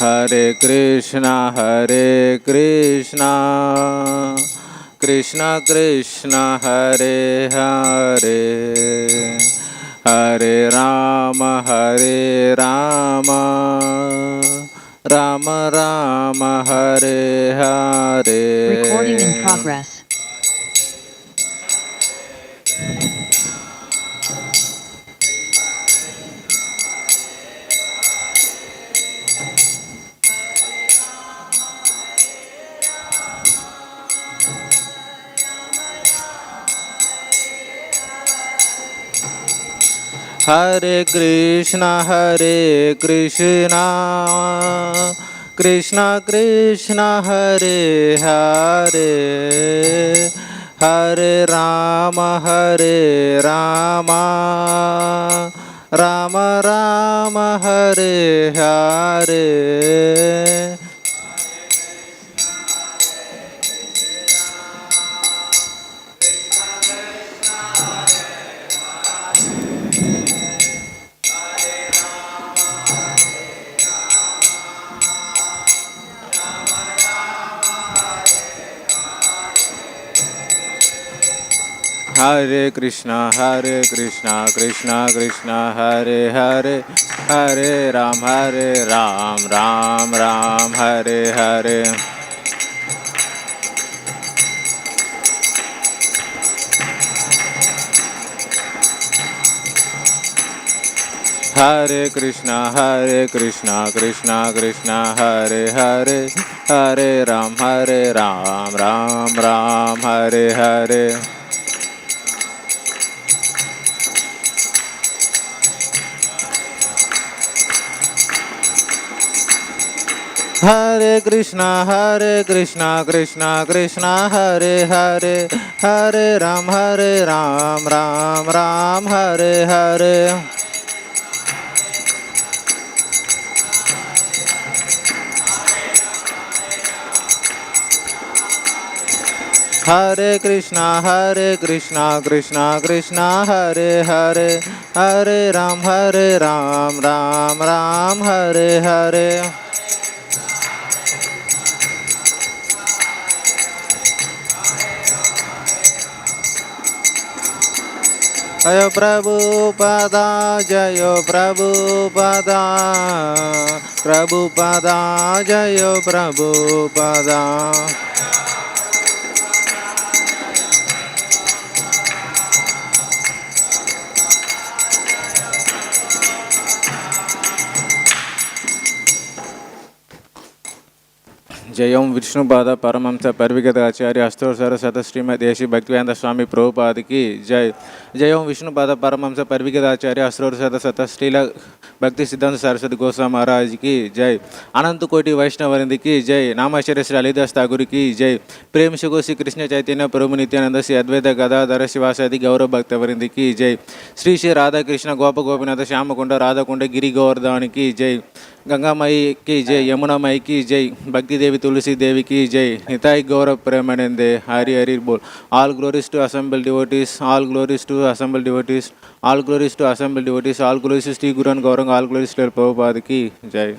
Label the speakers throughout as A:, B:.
A: Hare Krishna, Krishna Krishna, Hare Hare, Hare Rama, Rama Rama, Hare Hare.
B: Recording in progress.
A: Hare Krishna, Krishna Krishna, Hare Hare, Hare Rama, Rama Rama, Hare Hare. Hare Krishna, Krishna Krishna, Hare Hare, Hare Ram, Ram Ram, Hare Hare. Hare Krishna, Krishna Krishna, Hare Hare, Hare Ram, Ram Ram, Hare Hare. Hare Krishna, Krishna Krishna, Hare Hare, Hare Ram, Ram Ram, Hare Hare. Hare Krishna, Krishna Krishna, Hare Hare, Hare Ram, Ram Hare Hare. Jayo Prabhupada, Jayo Prabhupada, Prabhupada, Jayo Prabhupada. Jayam Vishnupad Paramhans परिविगत Acharya āsur Saraswat Shrimad देशी भक्तिवेदांत स्वामी प्रभुपाद की जय. जयम विष्णुपाद परमहंस परिविगत आचार्य āsur Saraswat Srila भक्ति सिद्धांत सरस्वती गोस्वामी महाराज की जय. अनंत कोटि वैष्णववृंद की जय. नामाचार्य श्री हरिदास ठाकुर की जय. प्रेम शुगो श्री कृष्ण चैतन्य प्रभु नित्यानंद श्री अद्वैत गदाधर शिवासादि गौरव भक्तवृंद की जय. श्री श्री राधा कृष्ण गोप गोपीनाथ श्याम कुंड राधा कुंड गिरी गोवर्धन की जय. गंगा माई की जय. यमुना माई की जय. भक्ति देवी तुलसी देवी की जय. निताई गौरव प्रेमानंदे. हरि हरि बोल. All glories to assembled devotees. All glories to assembled devotees. All glories to assembled devotees. All glories to Sri Guru and Gauranga. All glories to Prabhupada की जय.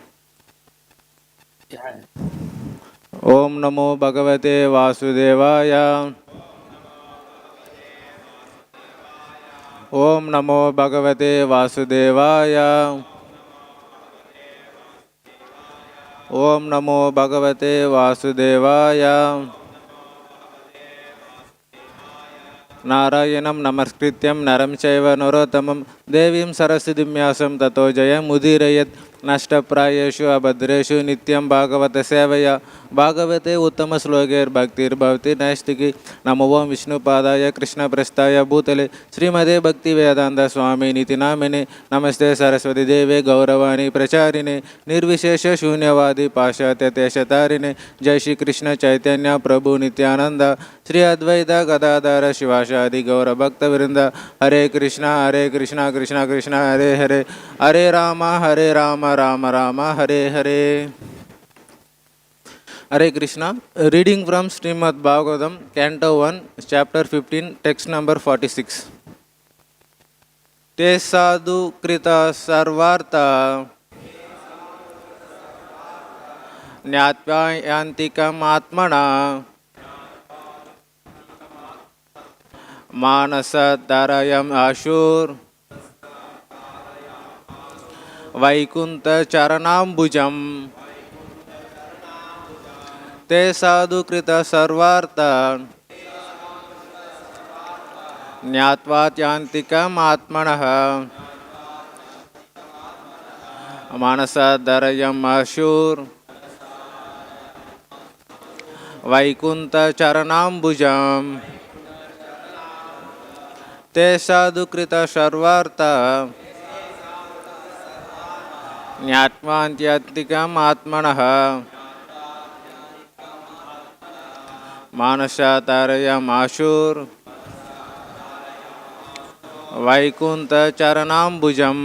A: ओम नमो भगवते वासुदेवाय. ओम नमो भगवते वासुदेवाय. ओम नमो भगवते वासुदेवाय. नारायणं नमस्कृत्यं नरं चैव नरोत्तमं देवीं सरस्वतीं व्यासं ततो जयमुदीरयेत्. नष्टप्रायेषु अभद्रेषु नित्यं भागवत सेवया. भागवते उत्तम श्लोकैर्भक्तिर्भवति नैष्टिकी. नमो ओं विष्णुपादाय कृष्णप्रस्थाय भूतले श्रीमदे भक्तिवेदांत स्वामिनिति नामिने. नमस्ते सरस्वती देवे गौरवाणी प्रचारिणे निर्विशेष शून्यवादी पाश्चात्यदेशतारिणे. जय श्री कृष्ण चैतन्य प्रभु नित्यानंद श्री अद्वैत गदाधर शिवासादि गौर भक्तवृंद. हरे कृष्णा कृष्णा कृष्णा हरे हरे. हरे Ram Ram Ram Hare Hare. Hare Krishna. Reading from Srimad Bhagavatam, Canto 1, Chapter 15, Text number 46. te sādhu-kṛta-sarvārthā jñātvātyantikam ātmanaḥ manasā dhārayām āsur vaikuṇṭha-caraṇāmbujam te sādhu-kṛta-sarvārthā jñātvātyantikam ātmanaḥ manasā dhārayām āsur vaikuṇṭha-caraṇāmbujam te sādhu-kṛta-sarvārthā jñātvātyantikam ātmanaḥ manasā dhārayām āsur vaikuṇṭha-caraṇāmbujam.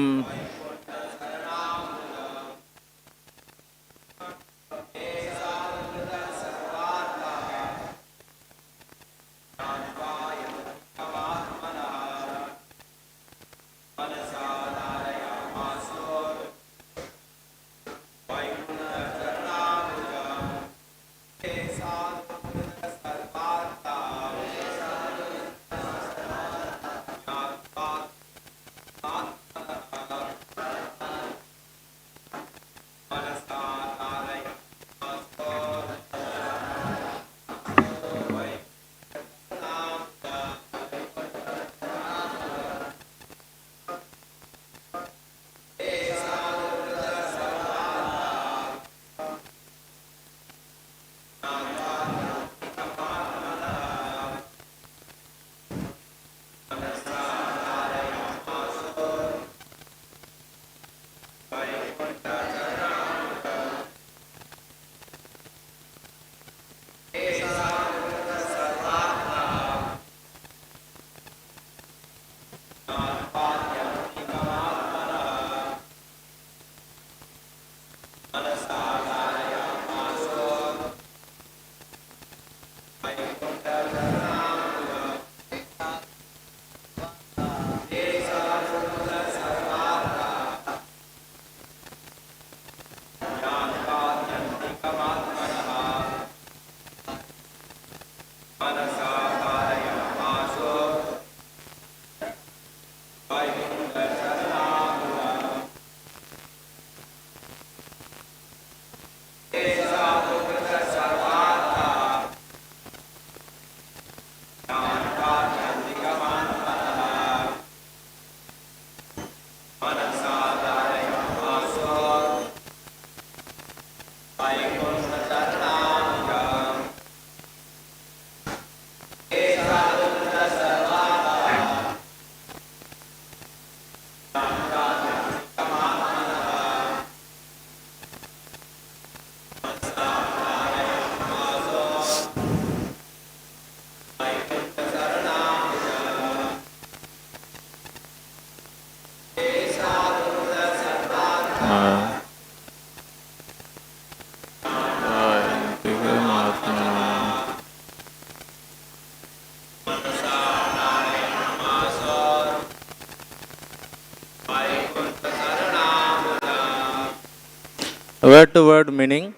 A: Word to word meaning.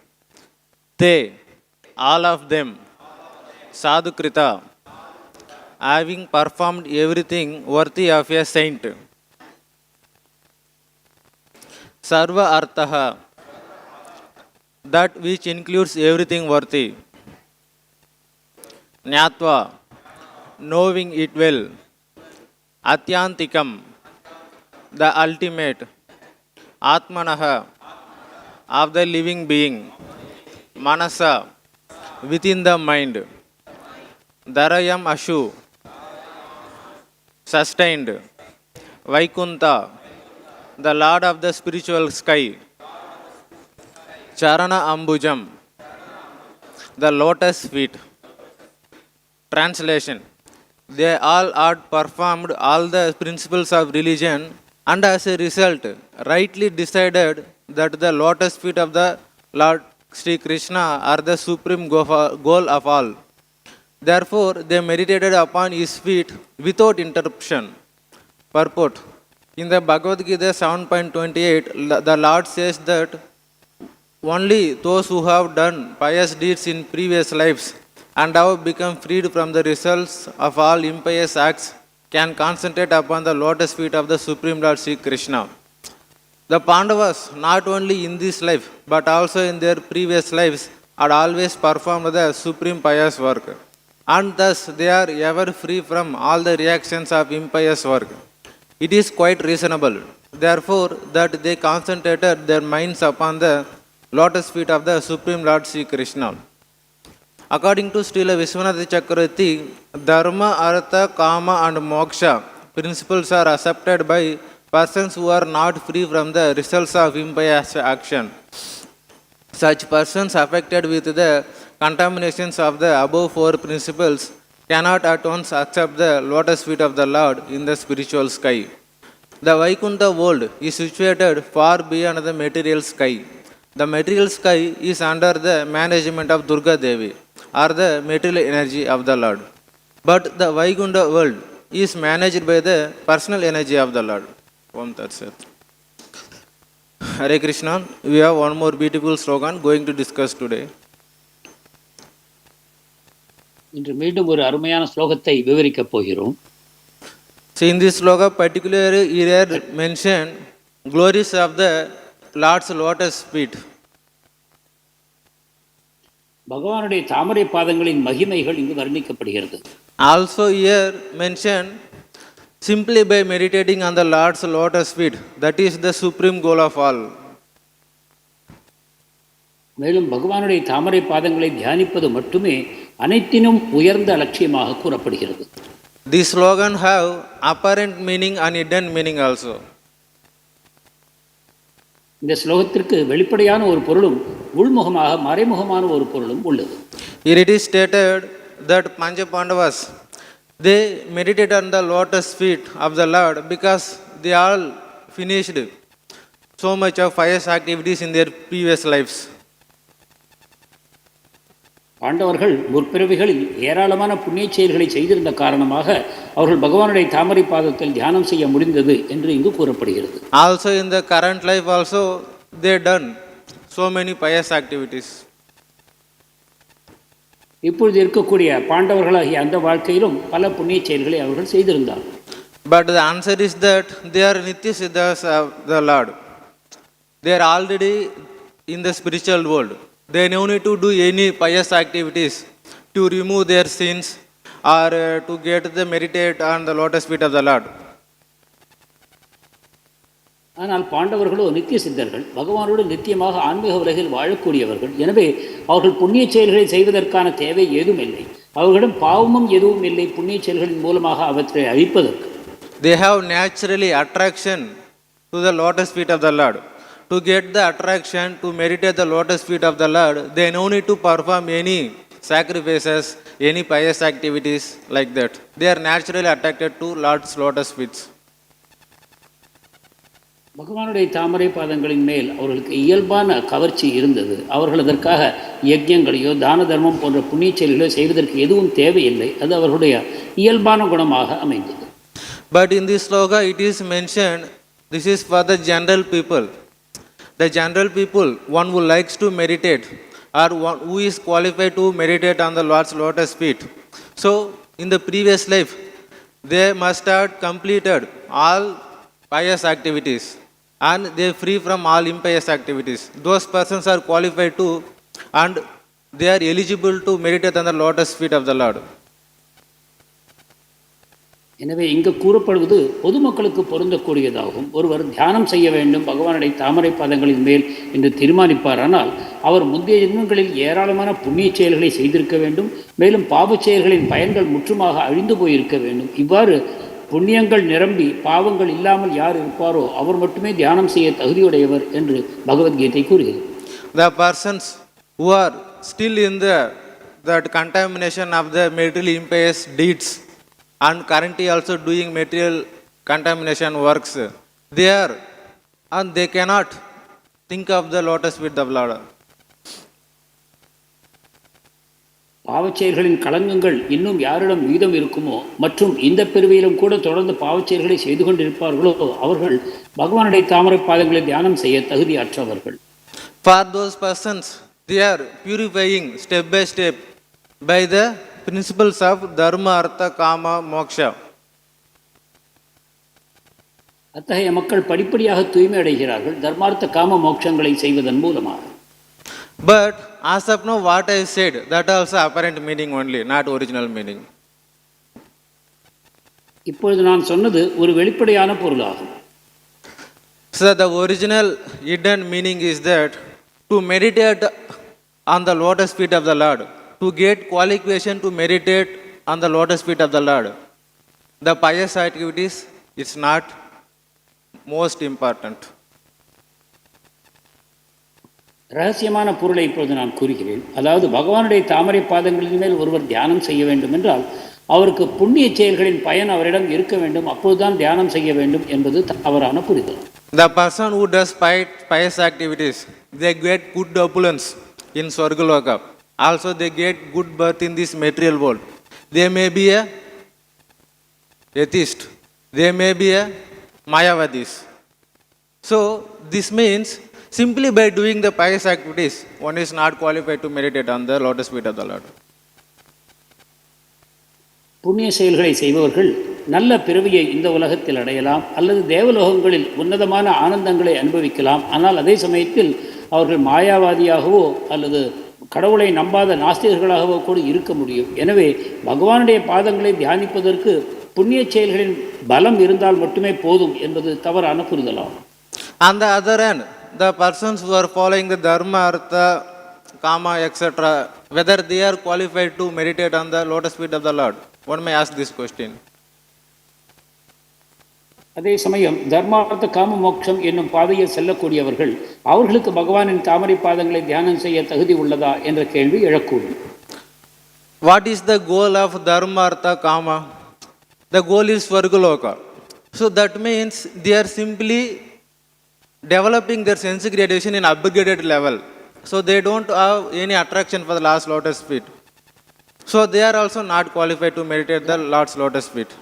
A: They, all of them, sādhu-kṛta, having performed everything worthy of a saint. Sarva-arthāḥ, that which includes everything worthy. jñātvā, knowing it well. ātyantikam, the ultimate. ātmanaḥ, of the living being. manasā, within the mind. dhārayām āsur, sustained. vaikuṇṭha, the Lord of the spiritual sky. caraṇa-ambujam, the lotus feet. Translation. They all had performed all the principles of religion and as a result rightly decided that the lotus feet of the Lord Śrī Kṛṣṇa are the supreme goal of all. Therefore, they meditated upon his feet without interruption. Purport. In the Bhagavad-gītā 7.28, the Lord says that only those who have done pious deeds in previous lives and have become freed from the results of all impious acts can concentrate upon the lotus feet of the Supreme Lord Śrī Kṛṣṇa. The Pāṇḍavas, not only in this life but also in their previous lives, had always performed the supreme pious work, and thus they are ever free from all the reactions of impious work. It is quite reasonable, therefore, that they concentrated their minds upon the lotus feet of the Supreme Lord Śrī Kṛṣṇa. According to Śrī Viśvanātha Cakravartī, dharma, artha, kāma and mokṣa principles are accepted by persons who are not free from the results of impious action. Such persons affected with the contaminations of the above four principles cannot at once accept the lotus feet of the Lord in the spiritual sky. The vaikuṇṭha world is situated far beyond the material sky. The material sky is under the management of Durgā Devī, or the material energy of the Lord. But the vaikuṇṭha world is managed by the personal energy of the Lord. Om Tat Sat. Hare Krishna, we have one more beautiful slogan going to discuss today.
B: இன்று மீண்டும் ஒரு அருமையான ஸ்லோகத்தை விவரிக்கப் போகிறோம்.
A: So in this sloka particularly here mentioned glories of the Lord's lotus feet.
B: பகவானுடைய தாமரை பாதங்களின் மகிமைகள் இங்கு வர்ணிக்கப்படுகிறது.
A: Also here mentioned simply by meditating on the Lord's lotus feet, that is the supreme goal of all.
B: மேலும் பகவானுடைய தாமரை பாதங்களை தியானிப்பது மட்டுமே அனைத்தினும் உயர்ந்த லட்சியமாக கூறப்படுகிறது.
A: This slogan have apparent meaning and hidden meaning also.
B: இந்த ஸ்லோகத்திற்கு வெளிப்படையான ஒரு பொருளும் உள்முகமாக மறைமுகமான ஒரு பொருளும் உள்ளது.
A: Here it is stated that Pāṇḍavas, they meditate on the lotus feet of the Lord because they all finished so much of pious activities in their previous lives.
B: பாண்டவர்கள் முற்பிறவிகளில் ஏராளமான புண்ணிய செயல்களை செய்திருந்த காரணமாக அவர்கள் பகவானுடைய தாமரை பாதத்தில் தியானம் செய்ய முடிந்தது என்று இங்கு கூறப்படுகிறது.
A: Also in the current life also they done so many pious activities.
B: இப்பொழுது இருக்கக்கூடிய பாண்டவர்களாகிய அந்த வாழ்க்கையிலும் பல புண்ணிய செயல்களை அவர்கள் செய்திருந்தார்.
A: But the answer is that they are nitya siddhas of the Lord. They are already in the spiritual world. They no need to do any pious activities to remove their sins or to get the meditate on the lotus feet of the Lord.
B: ஆனால் பாண்டவர்களோ நித்திய சித்தர்கள், பகவானோடு நித்தியமாக ஆன்மீக உலகில் வாழக்கூடியவர்கள். எனவே அவர்கள் புண்ணிய செயல்களை செய்வதற்கான தேவை ஏதும் இல்லை. அவர்களிடம் பாவமும் எதுவும் இல்லை புண்ணிய செயல்களின் மூலமாக அவற்றை அழிப்பதற்கு.
A: They have naturally attraction to the lotus feet of the Lord. To get the attraction to meditate the lotus feet of the Lord, they no need to perform any sacrifices, any pious activities like that. They are naturally attracted to Lord's lotus feet.
B: பகவானுடைய தாமரை பாதங்களின் மேல் அவர்களுக்கு இயல்பான கவர்ச்சி இருந்தது. அவர்கள் அதற்காக யஜ்யங்களையோ தான தர்மம் போன்ற புண்ணிய செயல்களோ செய்வதற்கு எதுவும் தேவையில்லை. அது அவர்களுடைய இயல்பான குணமாக அமைந்தது.
A: But in this sloka it is mentioned, this is for the general people. The general people, one who likes to meditate or one who is qualified to meditate on the Lord's lotus feet. So in the previous life, they must have completed all pious activities and they are free from all impious activities. Those persons are qualified to and they are eligible to meditate on the lotus feet of the Lord.
B: எனவே இங்கு கூறப்படுவது பொதுமக்களுக்கு பொருந்தக்கூடியதாகும். ஒருவர் தியானம் செய்ய வேண்டும் பகவானுடைய தாமரை பாதங்களின் மேல் என்று தீர்மானிப்பாரானால் அவர் முந்தைய ஜென்மங்களில் ஏராளமான புண்ணிய செயல்களை செய்திருக்க வேண்டும். மேலும் பாவச் செயல்களின் பயன்கள் முற்றுமாக அழிந்து போயிருக்க வேண்டும். இவ்வாறு புண்ணியங்கள் நிரம்பி பாவங்கள் இல்லாமல் யார் இருப்பாரோ அவர் மட்டுமே தியானம் செய்ய தகுதியுடையவர் என்று பகவத்கீதை கூறுகிறது.
A: The persons who are still in that contamination of the material impious deeds and currently also doing material contamination works, they are and they cannot think of the lotus feet of Lord.
B: பாவச்செயல்களின் களங்கங்கள் இன்னும் யாரிடம் மீதம் இருக்குமோ மற்றும் இந்த பிறவியிலும் கூட தொடர்ந்து பாவச்செயல்களை செய்து கொண்டிருப்பார்களோ அவர்கள் பகவானுடைய தாமரை பாதங்களை தியானம் செய்ய தகுதியற்றவர்கள்.
A: For those persons, they are purifying step by step by the principles of dharma, artha, kāma, mokṣa.
B: அத்தகைய மக்கள் படிப்படியாக தூய்மை அடைகிறார்கள் தர்மார்த்த காம மோட்சங்களை செய்வதன் மூலமாக.
A: But as of now, what I said, that also apparent meaning only, not original meaning.
B: இப்பொழுது நான் சொன்னது ஒரு வெளிப்படையான பொருளாகும்.
A: So the original hidden meaning is that to meditate on the lotus feet of the Lord, to get qualification to meditate on the lotus feet of the Lord, the pious activities is not most important.
B: ரகசியமான பொருளை இப்பொழுது நான் கூறுகிறேன். அதாவது பகவானுடைய தாமரை பாதங்களின் மேல் ஒருவர் தியானம் செய்ய வேண்டும் என்றால் அவருக்கு புண்ணிய செயல்களின் பயன் அவரிடம் இருக்க வேண்டும், அப்போதுதான் தியானம் செய்ய வேண்டும் என்பது தவறான புரிதல்.
A: The person who does pious activities, they get good opulence in Swargaloka. Also they get good birth in this material world. They may be a atheist, they may be a Mayavadis. So this means simply by doing the pious activities, one is not qualified to meditate on the lotus feet of the Lord.
B: புண்ணிய செயல்களை செய்பவர்கள் நல்ல பிறவியை இந்த உலகத்தில் அடையலாம் அல்லது தேவலோகங்களில் உன்னதமான ஆனந்தங்களை அனுபவிக்கலாம். ஆனால் அதே சமயத்தில் அவர்கள் மாயாவாதியாகவோ அல்லது கடவுளை நம்பாத நாஸ்திகர்களாகவோ கூட இருக்க முடியும். எனவே பகவானுடைய பாதங்களை தியானிப்பதற்கு புண்ணிய செயல்களின் பலம் இருந்தால் மட்டுமே போதும் என்பது தவறான புரிதலாகும்.
A: On the other hand, the persons who are following the dharma, artha, kāma, etc., whether they are qualified to meditate on the lotus feet of the Lord? One may ask this question.
B: அதே சமயம் தர்மார்த்த காம மோட்சம் என்னும் பாதையில் செல்லக்கூடியவர்கள் அவர்களுக்கு பகவானின் தாமரை பாதங்களை தியானம் செய்ய தகுதி உள்ளதா என்ற கேள்வி எழக்கூடும்.
A: What is the goal of dharma, artha, kāma? The goal is Swargaloka. So that means they are simply developing their sense gradation in upgraded level. So they don't have any attraction for the Lord's lotus feet. So they are also not qualified to meditate the Lord's lotus feet.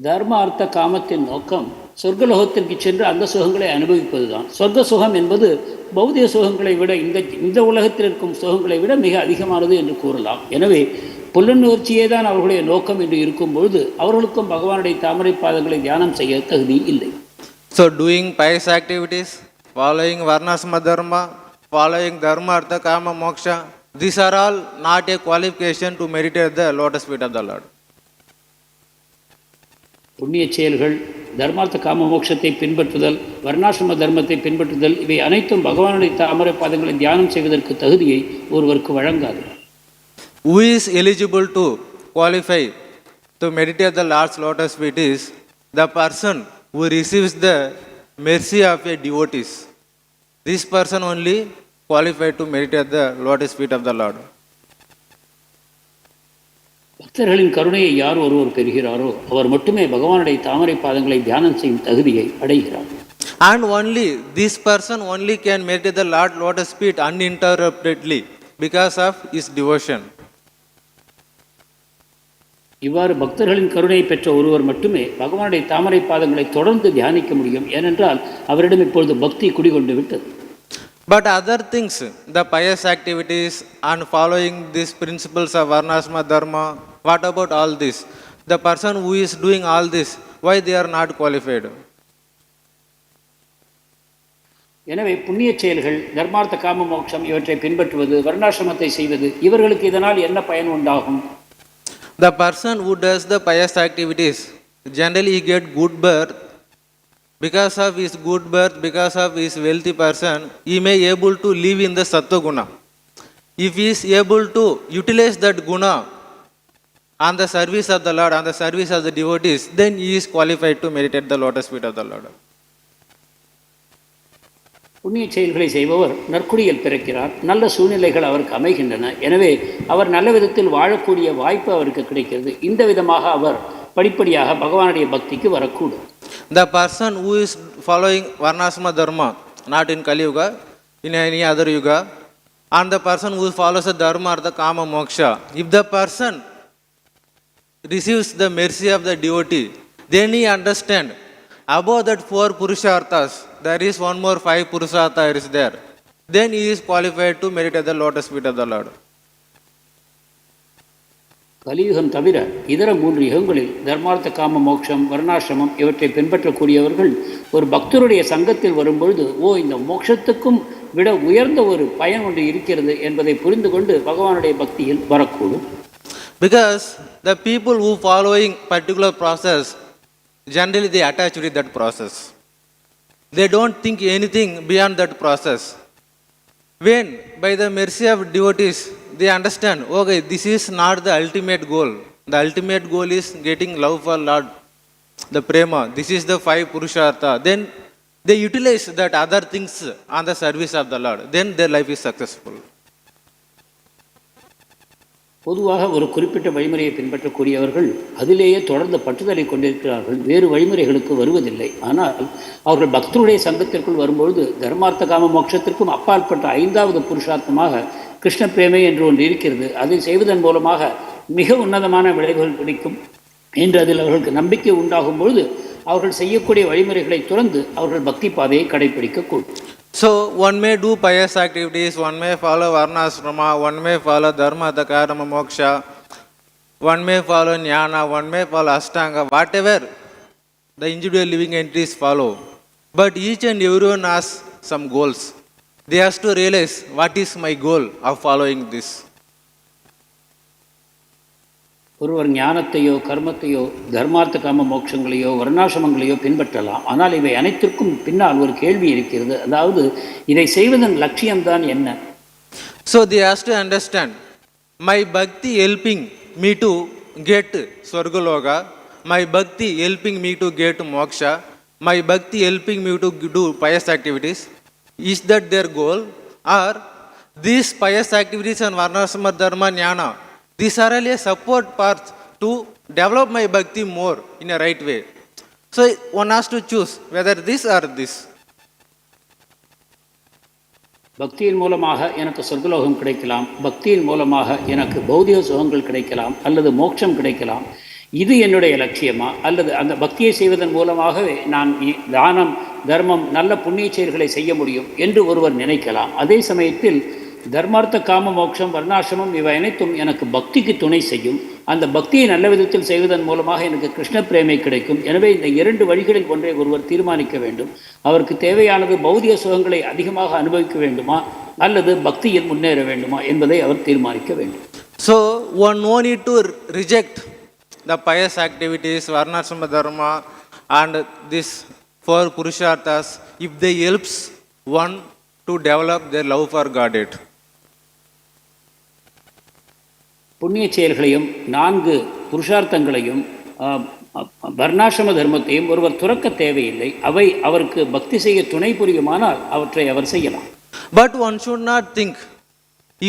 B: தர்ம அர்த்த காமத்தின் நோக்கம் சொர்க்கலோகத்திற்கு சென்று அந்த சுகங்களை அனுபவிப்பதுதான். சொர்க்க சுகம் என்பது பௌதிக சுகங்களை விட இந்த உலகத்தில் இருக்கும் சுகங்களை விட மிக அதிகமானது என்று கூறலாம். எனவே புலனுணர்ச்சியே தான் அவர்களுடைய நோக்கம் என்று இருக்கும் பொழுது அவர்களுக்கும் பகவானுடைய தாமரை பாதங்களை தியானம் செய்ய தகுதி இல்லை.
A: So doing pious activities, following varnasama dharma, following dharma, artha, kāma, mokṣa, these are all not a qualification to meditate the lotus feet of the Lord.
B: புண்ணிய செயல்கள், தர்மார்த்த காம மோட்சத்தை பின்பற்றுதல், வர்ணாசிரம தர்மத்தை பின்பற்றுதல் இவை அனைத்தும் பகவானுடைய தாமரை பாதங்களை தியானம் செய்வதற்கு தகுதியை ஒருவருக்கு வழங்காது.
A: Who is eligible to qualify to meditate the Lord's lotus feet is the person who receives the mercy of a devotee. This person only qualified to meditate the lotus feet of the Lord.
B: பக்தர்களின் கருணையை யார் ஒருவர் பெறுகிறாரோ அவர் மட்டுமே பகவானுடைய தாமரை பாதங்களை தியானம் செய்யும் தகுதியை அடைகிறார்.
A: And only this person only can meditate the Lord lotus feet uninterruptedly because of his devotion.
B: இவ்வாறு பக்தர்களின் கருணையை பெற்ற ஒருவர் மட்டுமே பகவானுடைய தாமரை பாதங்களை தொடர்ந்து தியானிக்க முடியும். ஏனென்றால் அவரிடம் இப்பொழுது பக்தி குடிகொண்டு விட்டது.
A: But other things, the pious activities and following these principles of varnasama dharma, what about all this? The person who is doing all this, why they are not qualified?
B: எனவே புண்ணிய செயல்கள், தர்மார்த்த காம மோட்சம் இவற்றை பின்பற்றுவது, வர்ணாசிரமத்தை செய்வது இவர்களுக்கு இதனால் என்ன பயன் உண்டாகும்?
A: The person who does the pious activities, generally he get good birth. Because of his good birth, because of his wealthy person, he may able to live in the sattva guna. If he is able to utilize that guna on the service of the Lord, on the service of the devotees, then he is qualified to meditate the lotus feet of the Lord.
B: புண்ணிய செயல்களை செய்பவர் நற்குடியில் பிறக்கிறார், நல்ல சூழ்நிலைகள் அவருக்கு அமைகின்றன. எனவே அவர் நல்ல விதத்தில் வாழக்கூடிய வாய்ப்பு அவருக்கு கிடைக்கிறது. இந்த விதமாக அவர் படிப்படியாக பகவானுடைய பக்திக்கு வரக்கூடும்.
A: The person who is following varnasama dharma, not in Kali Yuga, in any other yuga, and the person who follows the dharma, artha, kāma, mokṣa. If the person receives the mercy of the devotee, then he understands above that 4 purusharthas, there is one more 5 purushartha is there. Then he is qualified to merit at the lotus feet of the Lord.
B: கலியுகம் தவிர இதர 3 யுகங்களில் தர்மார்த்த காம மோட்சம் வர்ணாசிரமம் இவற்றை பின்பற்றக்கூடியவர்கள் ஒரு பக்தருடைய சங்கத்தில் வரும்பொழுது இந்த மோட்சத்துக்கும் விட உயர்ந்த ஒரு பயன் ஒன்று இருக்கிறது என்பதை புரிந்து கொண்டு பகவானுடைய பக்தியில் வரக்கூடும்.
A: Because the people who following particular process, generally they attach with that process. They don't think anything beyond that process. When by the mercy of devotees, they understand, okay, this is not the ultimate goal. The ultimate goal is getting love for Lord, the prema. This is the 5 purushartha. Then they utilize that other things on the service of the Lord. Then their life is successful.
B: பொதுவாக ஒரு குறிப்பிட்ட வழிமுறையை பின்பற்றக்கூடியவர்கள் அதிலேயே தொடர்ந்து பற்றுதலை கொண்டிருக்கிறார்கள், வேறு வழிமுறைகளுக்கு வருவதில்லை. ஆனால் அவர்கள் பக்தருடைய சங்கத்திற்குள் வரும்பொழுது தர்மார்த்த காம மோட்சத்திற்கும் அப்பாற்பட்ட 5வது புருஷார்த்தமாக கிருஷ்ண பிரேமை என்று ஒன்று இருக்கிறது. அதை செய்வதன் மூலமாக மிக உன்னதமான விளைவுகள் கிடைக்கும் என்று அதில் அவர்களுக்கு நம்பிக்கை உண்டாகும் பொழுது அவர்கள் செய்யக்கூடிய வழிமுறைகளை துறந்து அவர்கள் பக்தி பாதையை கடைபிடிக்கக்கூடும்.
A: So one may do pious activities, one may follow varnasrama, one may follow dharma, artha, kāma, mokṣa, one may follow jnana, one may follow ashtanga, whatever the individual living entities follow. But each and everyone has some goals. They have to realize what is my goal of following this.
B: ஒருவர் ஞானத்தையோ கர்மத்தையோ தர்மார்த்த காம மோட்சங்களையோ வர்ணாசிரமங்களையோ பின்பற்றலாம். ஆனால் இவை அனைத்திற்கும் பின்னால் ஒரு கேள்வி இருக்கிறது. அதாவது இதை செய்வதன் லட்சியம்தான் என்ன?
A: So they have to understand, my bhakti helping me to get swargaloka, my bhakti helping me to get moksha, my bhakti helping me to do pious activities. Is that their goal? Or these pious activities and varnasrama, dharma, jnana, these are really a support parts to develop my bhakti more in a right way. So one has to choose whether this or this.
B: பக்தியின் மூலமாக எனக்கு சொர்க்கலோகம் கிடைக்கலாம், பக்தியின் மூலமாக எனக்கு பௌதிக சுகங்கள் கிடைக்கலாம், அல்லது மோட்சம் கிடைக்கலாம். இது என்னுடைய லட்சியமா? அல்லது அந்த பக்தியை செய்வதன் மூலமாகவே நான் தானம், தர்மம், நல்ல புண்ணிய செயல்களை செய்ய முடியும் என்று ஒருவர் நினைக்கலாம். அதே சமயத்தில் தர்மார்த்த காம மோட்சம் வர்ணாசிரமம் இவை அனைத்தும் எனக்கு பக்திக்கு துணை செய்யும், அந்த பக்தியை நல்ல விதத்தில் செய்வதன் மூலமாக எனக்கு கிருஷ்ண பிரேமை கிடைக்கும். எனவே இந்த 2 வழிகளில் ஒன்றை ஒருவர் தீர்மானிக்க வேண்டும். அவருக்கு தேவையானது பௌதிக சுகங்களை அதிகமாக அனுபவிக்க வேண்டுமா அல்லது பக்தியில் முன்னேற வேண்டுமா என்பதை அவர் தீர்மானிக்க வேண்டும்.
A: So one no need to reject the pious activities, varnasrama, dharma and this 4 purusharthas if they helps one to develop their love for Godhead.
B: புண்ணிய செயல்களையும் 4 புருஷார்த்தங்களையும் வர்ணாசிரம தர்மத்தையும் ஒருவர் துறக்க தேவையில்லை. அவை அவருக்கு பக்தி செய்ய துணை புரியுமானால் அவற்றை அவர் செய்யலாம்.
A: But one should not think,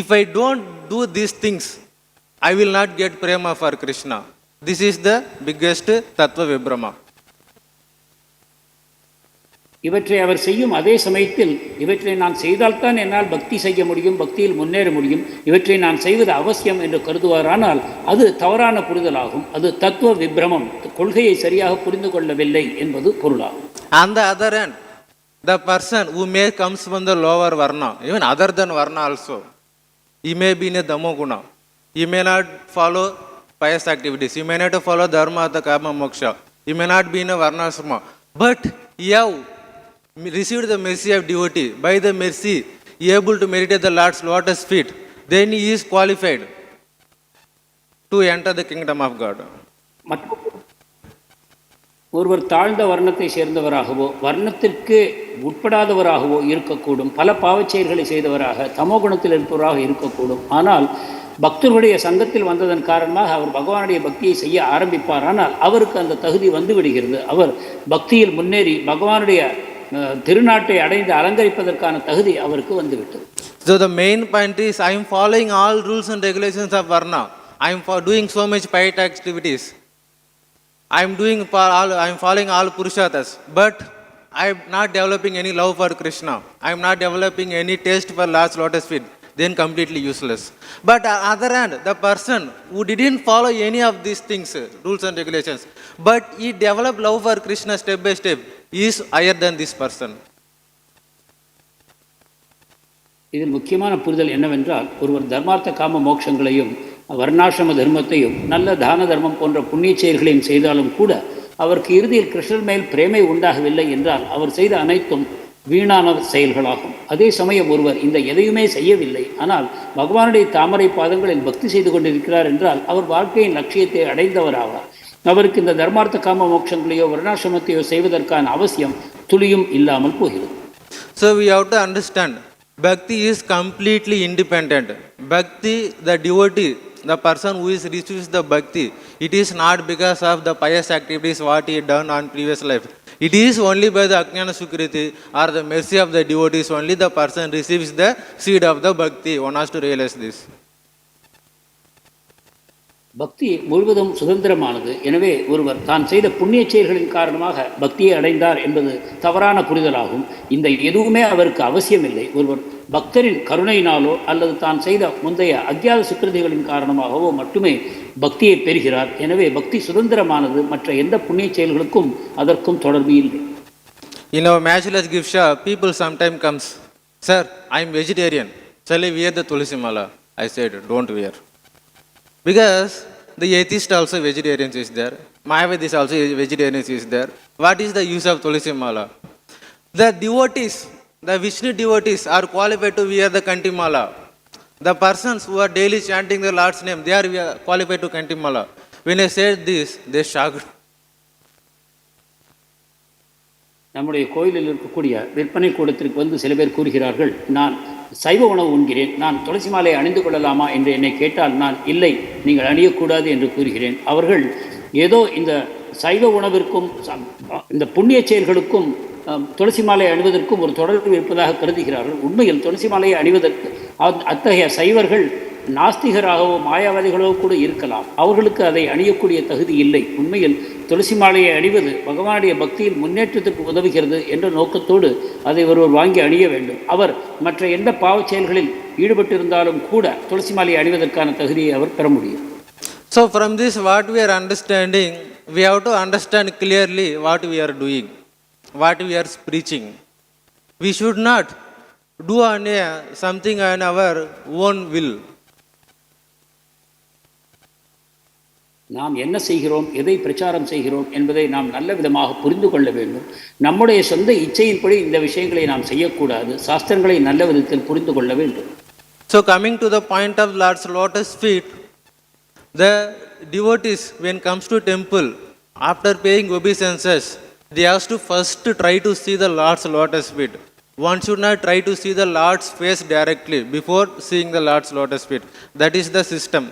A: if I don't do these things, I will not get prema for Krishna. This is the biggest tattva vibrama.
B: இவற்றை அவர் செய்யும் அதே சமயத்தில் இவற்றை நான் செய்தால்தான் என்னால் பக்தி செய்ய முடியும், பக்தியில் முன்னேற முடியும், இவற்றை நான் செய்வது அவசியம் என்று கருதுவாரானால் அது தவறான புரிதலாகும். அது தத்துவ விப்ரமம், கொள்கையை சரியாக புரிந்து கொள்ளவில்லை என்பது பொருளாகும்.
A: On the other hand, the person who may comes from the lower varna, even other than varna also, he may be in a damoguna, he may not follow pious activities, he may not follow dharma, artha, kāma, mokṣa, he may not be in a varnasrama, but he have received the mercy of devotee. By the mercy, he is able to merit at the Lord's lotus feet. Then he is qualified to enter the kingdom of God.
B: ஒருவர் தாழ்ந்த வர்ணத்தை சேர்ந்தவராகவோ வர்ணத்திற்கு உட்படாதவராகவோ இருக்கக்கூடும், பல பாவச்செயல்களை செய்தவராக தமோகுணத்தில் இருப்பவராக இருக்கக்கூடும். ஆனால் பக்தர்களுடைய சங்கத்தில் வந்ததன் காரணமாக அவர் பகவானுடைய பக்தியை செய்ய ஆரம்பிப்பார். ஆனால் அவருக்கு அந்த தகுதி வந்து விடுகிறது. அவர் பக்தியில் முன்னேறி பகவானுடைய திருநாட்டை அடைந்து அலங்கரிப்பதற்கான தகுதி அவருக்கு வந்துவிட்டது.
A: So the main point is, I am following all rules and regulations of Varna. I am doing so much pious activities. I am following all Purusharthas, but I am not developing any love for Krishna. I am not developing any taste for Lord's lotus feet. then completely useless. But on the other hand, the person who didn't follow any of these things, rules and regulations, but he developed love for Krishna step by step, he is higher than this person.
B: இதில் முக்கியமான புரிதல் என்னவென்றால், ஒருவர் தர்மார்த்த காம மோட்சங்களையும் வர்ணாசிரம தர்மத்தையும் நல்ல தான தர்மம் போன்ற புண்ணிய செயல்களையும் செய்தாலும் கூட அவருக்கு இறுதியில் கிருஷ்ணர் மேல் பிரேமை உண்டாகவில்லை என்றால் அவர் செய்த அனைத்தும் வீணான செயல்களாகும். அதே சமயம் ஒருவர் இந்த எதையுமே செய்யவில்லை, ஆனால் பகவானுடைய தாமரை பாதங்களில் பக்தி செய்து கொண்டிருக்கிறார் என்றால் அவர் வாழ்க்கையின் லட்சியத்தை அடைந்தவராவார். அவருக்கு இந்த தர்மார்த்த காம மோட்சங்களையோ வர்ணாசிரமத்தையோ செய்வதற்கான அவசியம் துளியும் இல்லாமல் போகிறது.
A: So we have to understand, Bhakti is completely independent. Bhakti, the devotee, the person who is receives the Bhakti, it is not because of the pious activities what he done on previous life. It is only by the Ajnana Sukriti or the mercy of the devotees only the person receives the seed of the Bhakti. One has to realize this.
B: பக்தி முழுவதும் சுதந்திரமானது. எனவே ஒருவர் தான் செய்த புண்ணிய செயல்களின் காரணமாக பக்தியை அடைந்தார் என்பது தவறான புரிதலாகும். இந்த எதுவுமே அவருக்கு அவசியமில்லை. ஒருவர் பக்தரின் கருணையினாலோ அல்லது தான் செய்த முந்தைய அக்ஞாத சுக்கிருதிகளின் காரணமாகவோ மட்டுமே பக்தியை பெறுகிறார். எனவே பக்தி சுதந்திரமானது. மற்ற எந்த புண்ணிய செயல்களுக்கும் அதற்கும் தொடர்பு இல்லை.
A: In our matchless gift shop, people sometimes comes, "Sir, I am vegetarian. Shall I wear the tulsi mala?" I said, "Don't wear." Because the atheist also vegetarians is there, Mayavadis also vegetarians is there. What is the use of tulsi mala? The devotees, the Vishnu devotees are qualified to wear the kanti mala. The persons who are daily chanting the Lord's name, they are qualified to kanti mala. When I said this, they shocked.
B: நம்முடைய கோயிலில் இருக்கக்கூடிய விற்பனை கூடத்திற்கு வந்து சில பேர் கூறுகிறார்கள், நான் சைவ உணவு உண்கிறேன், நான் துளசி மாலை அணிந்து கொள்ளலாமா என்று என்னை கேட்டால் நான் இல்லை, நீங்கள் அணியக்கூடாது என்று கூறுகிறேன். அவர்கள் ஏதோ இந்த சைவ உணவிற்கும் இந்த புண்ணிய செயல்களுக்கும் துளசி மாலை அணிவதற்கும் ஒரு தொடர்பு இருப்பதாக கருதுகிறார்கள். உண்மையில் துளசி மாலையை அணிவதற்கு அத்தகைய சைவர்கள் நாஸ்திகராகவோ மாயாவாதிகளோ கூட இருக்கலாம். அவர்களுக்கு அதை அணியக்கூடிய தகுதி இல்லை. உண்மையில் துளசி மாலையை அணிவது பகவானுடைய பக்தியில் முன்னேற்றத்திற்கு உதவுகிறது என்ற நோக்கத்தோடு அதை ஒருவர் வாங்கி அணிய வேண்டும். அவர் மற்ற எந்த பாவச் செயல்களில் ஈடுபட்டிருந்தாலும் கூட துளசி மாலையை அணிவதற்கான தகுதியை அவர் பெற முடியும்.
A: So from this what we are understanding, we have to understand clearly what we are doing, what we are preaching. We should not do something on our own will.
B: நாம் என்ன செய்கிறோம், எதை பிரச்சாரம் செய்கிறோம் என்பதை நாம் நல்ல விதமாக புரிந்து கொள்ள வேண்டும். நம்முடைய சொந்த இச்சையின்படி இந்த விஷயங்களை நாம் செய்யக்கூடாது. சாஸ்திரங்களை நல்ல விதத்தில் புரிந்து கொள்ள வேண்டும்.
A: So coming to the point of Lord's lotus feet, the devotees when comes to temple, after paying obeisances, they have to first try to see the Lord's lotus feet. One should not try to see the Lord's face directly before seeing the Lord's lotus feet. That is the system.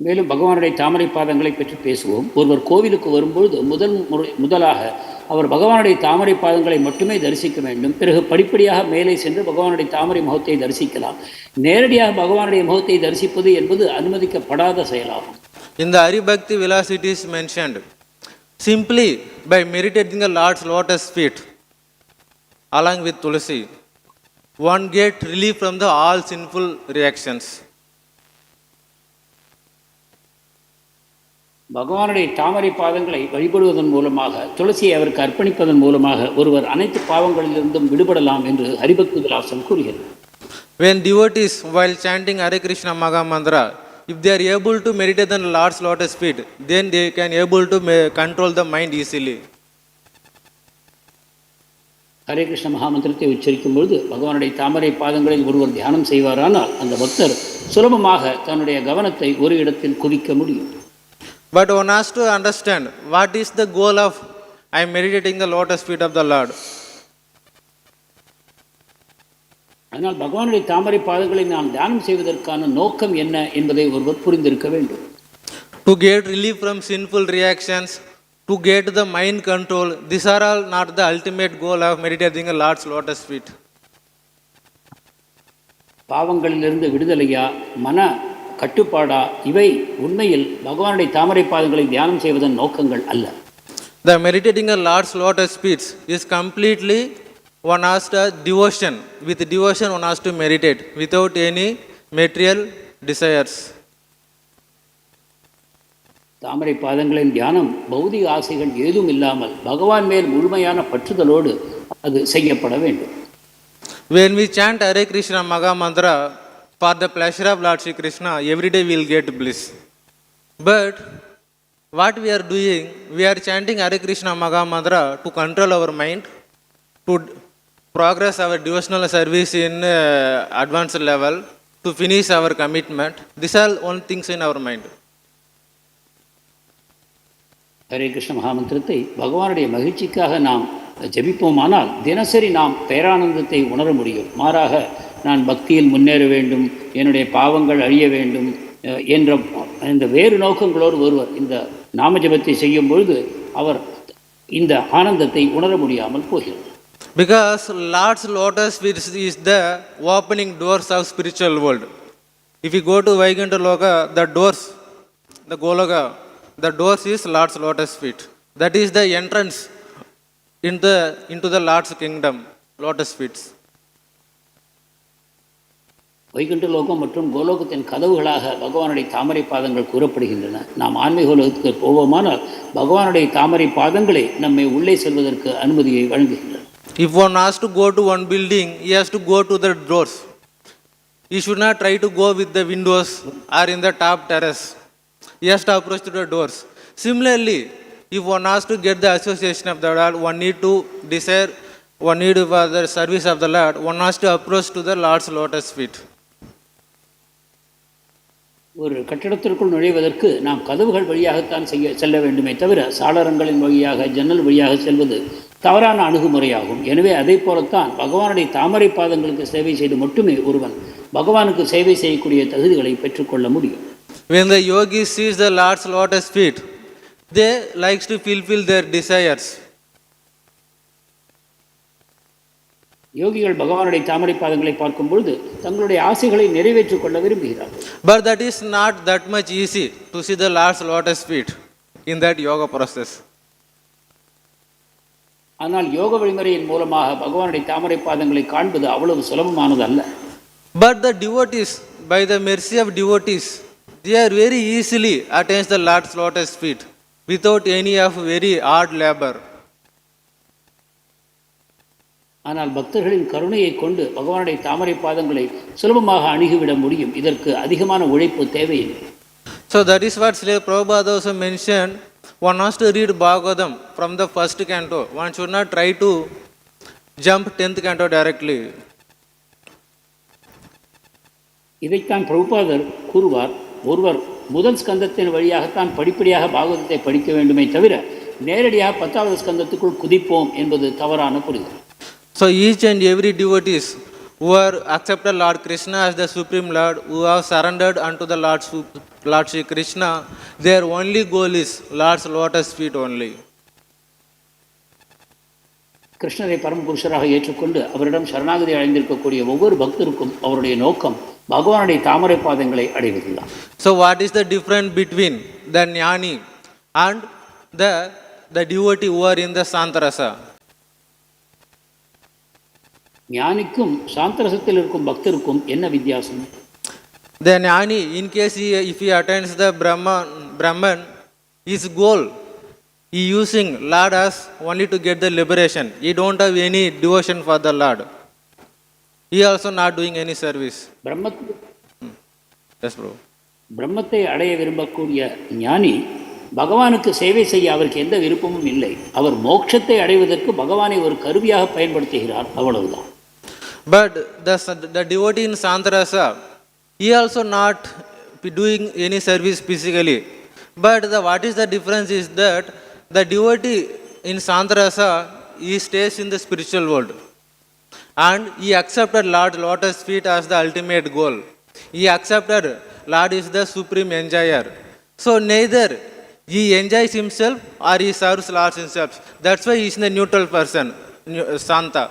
B: மேலும் பகவானுடைய தாமரை பாதங்களை பற்றி பேசுவோம். ஒருவர் கோவிலுக்கு வரும்பொழுது முதலாக அவர் பகவானுடைய தாமரை பாதங்களை மட்டுமே தரிசிக்க வேண்டும். பிறகு படிப்படியாக மேலே சென்று பகவானுடைய தாமரை முகத்தை தரிசிக்கலாம். நேரடியாக பகவானுடைய முகத்தை தரிசிப்பது என்பது அனுமதிக்கப்படாத செயலாகும்.
A: In the Haribhakti Vilas it is mentioned, simply by meditating the Lord's lotus feet along with Tulsi, one get relief from the all sinful reactions.
B: பகவானுடைய தாமரை பாதங்களை வழிபடுவதன் மூலமாக, துளசியை அவருக்கு அர்ப்பணிப்பதன் மூலமாக ஒருவர் அனைத்து பாவங்களிலிருந்தும் விடுபடலாம் என்று ஹரிபக்தி விலாசம் கூறுகிறது.
A: When devotees while chanting Hare Krishna Maha Mantra, if they are able to meditate on Lord's lotus feet, then they can able to control the mind easily.
B: Hare Krishna மகாமந்திரத்தை உச்சரிக்கும் பொழுது பகவானுடைய தாமரை பாதங்களில் ஒருவர் தியானம் செய்வாரானால் அந்த பக்தர் சுலபமாக தன்னுடைய கவனத்தை ஒரு இடத்தில் குவிக்க முடியும்.
A: But one has to understand what is the goal of I am meditating the lotus feet of the Lord.
B: ஆனால் பகவானுடைய தாமரை பாதங்களை நாம் தியானம் செய்வதற்கான நோக்கம் என்ன என்பதை ஒருவர் புரிந்திருக்க வேண்டும்.
A: To get relief from sinful reactions, to get the mind control, these are all not the ultimate goal of meditating the Lord's lotus feet.
B: பாவங்களிலிருந்து விடுதலையா, மன கட்டுப்பாடா, இவை உண்மையில் பகவானுடைய தாமரை பாதங்களை தியானம் செய்வதன் நோக்கங்கள் அல்ல.
A: The meditating the Lord's lotus feet is completely one has to devotion. With devotion, one has to meditate without any material desires.
B: தாமரை பாதங்களின் தியானம் பௌதிக ஆசைகள் ஏதும் இல்லாமல் பகவான் மேல் முழுமையான பற்றுதலோடு அது செய்யப்பட வேண்டும்.
A: When we chant Hare Krishna Maha Mantra for the pleasure of Lord Śrī Kṛṣṇa, every day we will get bliss. But what we are doing, we are chanting Hare Krishna Maha Mantra to control our mind, to progress our devotional service in advanced level, to finish our commitment. These are all things in our mind.
B: Hare Krishna மகாமந்திரத்தை பகவானுடைய மகிழ்ச்சிக்காக நாம் ஜபிப்போமானால் தினசரி நாம் பேரானந்தத்தை உணர முடியும். மாறாக நான் பக்தியில் முன்னேற வேண்டும், என்னுடைய பாவங்கள் அழிய வேண்டும் என்ற இந்த வேறு நோக்கங்களோடு ஒருவர் இந்த நாம ஜபத்தை செய்யும் பொழுது அவர் இந்த ஆனந்தத்தை உணர முடியாமல் போகிறார்.
A: Because Lord's lotus feet is the opening doors of spiritual world. If you go to vaikuṇṭha-loka, the doors, the Goloka, the doors is Lord's lotus feet. That is the entrance into the Lord's kingdom, lotus feet.
B: Vaikunta லோகம் மற்றும் கோலோகத்தின் கதவுகளாக பகவானுடைய தாமரை பாதங்கள் கூறப்படுகின்றன. நாம் ஆன்மீக உலகத்துக்கு போவோமானால் பகவானுடைய தாமரை பாதங்களை நம்மை உள்ளே செல்வதற்கு அனுமதியை வழங்குகின்றன.
A: If one has to go to one building, he has to go to the doors. He should not try to go with the windows or in the top terrace. He has to approach to the doors. Similarly, if one has to get the association of the Lord, one need to desire, one need for the service of the Lord, one has to approach to the Lord's lotus feet.
B: ஒரு கட்டிடத்திற்குள் நுழைவதற்கு நாம் கதவுகள் வழியாகத்தான் செல்ல வேண்டுமே தவிர சாளரங்களின் வழியாக ஜன்னல் வழியாக செல்வது தவறான அணுகுமுறையாகும். எனவே அதே போலத்தான் பகவானுடைய தாமரை பாதங்களுக்கு சேவை செய்து மட்டுமே ஒருவன் பகவானுக்கு சேவை செய்யக்கூடிய தகுதிகளை பெற்றுக்கொள்ள முடியும்.
A: When the yogi sees the Lord's lotus feet, they likes to fulfill their desires.
B: யோகிகள் பகவானுடைய தாமரை பாதங்களை பார்க்கும் பொழுது தங்களுடைய ஆசைகளை நிறைவேற்றிக் கொள்ள விரும்புகிறார்கள்.
A: But that is not that much easy to see the Lord's lotus feet in that yoga process.
B: ஆனால் யோக வழிமுறையின் மூலமாக பகவானுடைய தாமரை பாதங்களை காண்பது அவ்வளவு சுலபமானது அல்ல.
A: But the devotees, by the mercy of devotees, they are very easily attains the Lord's lotus feet without any of very hard labor.
B: ஆனால் பக்தர்களின் கருணையை கொண்டு பகவானுடைய தாமரை பாதங்களை சுலபமாக அணுகிவிட முடியும். இதற்கு அதிகமான உழைப்பு தேவையில்லை.
A: So that is what Srila Prabhupada also mentioned. One has to read Bhagavatam from the first canto. One should not try to jump 10th canto directly.
B: இதைத்தான் பிரபுபாதர் கூறுவார். ஒருவர் முதல் ஸ்கந்தத்தின் வழியாகத்தான் படிப்படியாக பாகவதத்தை படிக்க வேண்டுமே தவிர நேரடியாக 10வது ஸ்கந்தத்துக்குள் குதிப்போம் என்பது தவறான புரிதல்.
A: So each and every devotees who are accepted Lord Krishna as the Supreme Lord, who have surrendered unto the Lord Śrī Kṛṣṇa, their only goal is Lord's lotus feet only.
B: கிருஷ்ணரை பரமபுருஷராக ஏற்றுக்கொண்டு அவரிடம் சரணாகதி அடைந்திருக்கக்கூடிய ஒவ்வொரு பக்தருக்கும் அவருடைய நோக்கம் பகவானுடைய தாமரை பாதங்களை அடைவதுதான்.
A: So what is the difference between the jnani and the devotee who are in the santarasa?
B: ஞானிக்கும் சாந்தரசத்தில் இருக்கும் பக்தருக்கும் என்ன வித்தியாசம்?
A: The jnani, in case if he attains the Brahman, his goal, he using Lord as only to get the liberation. He don't have any devotion for the Lord. He also not doing any service. Yes, bro.
B: பிரம்மத்தை அடைய விரும்பக்கூடிய ஞானி பகவானுக்கு சேவை செய்ய அவருக்கு எந்த விருப்பமும் இல்லை. அவர் மோட்சத்தை அடைவதற்கு பகவானை ஒரு கருவியாக பயன்படுத்துகிறார், அவ்வளவுதான்.
A: But the devotee in santarasa, he also not doing any service physically. But what is the difference is that the devotee in santarasa, he stays in the spiritual world. And he accepted Lord lotus feet as the ultimate goal. He accepted Lord is the supreme enjoyer. So neither he enjoys himself or he serves Lord himself. That's why he is the neutral person, Santa.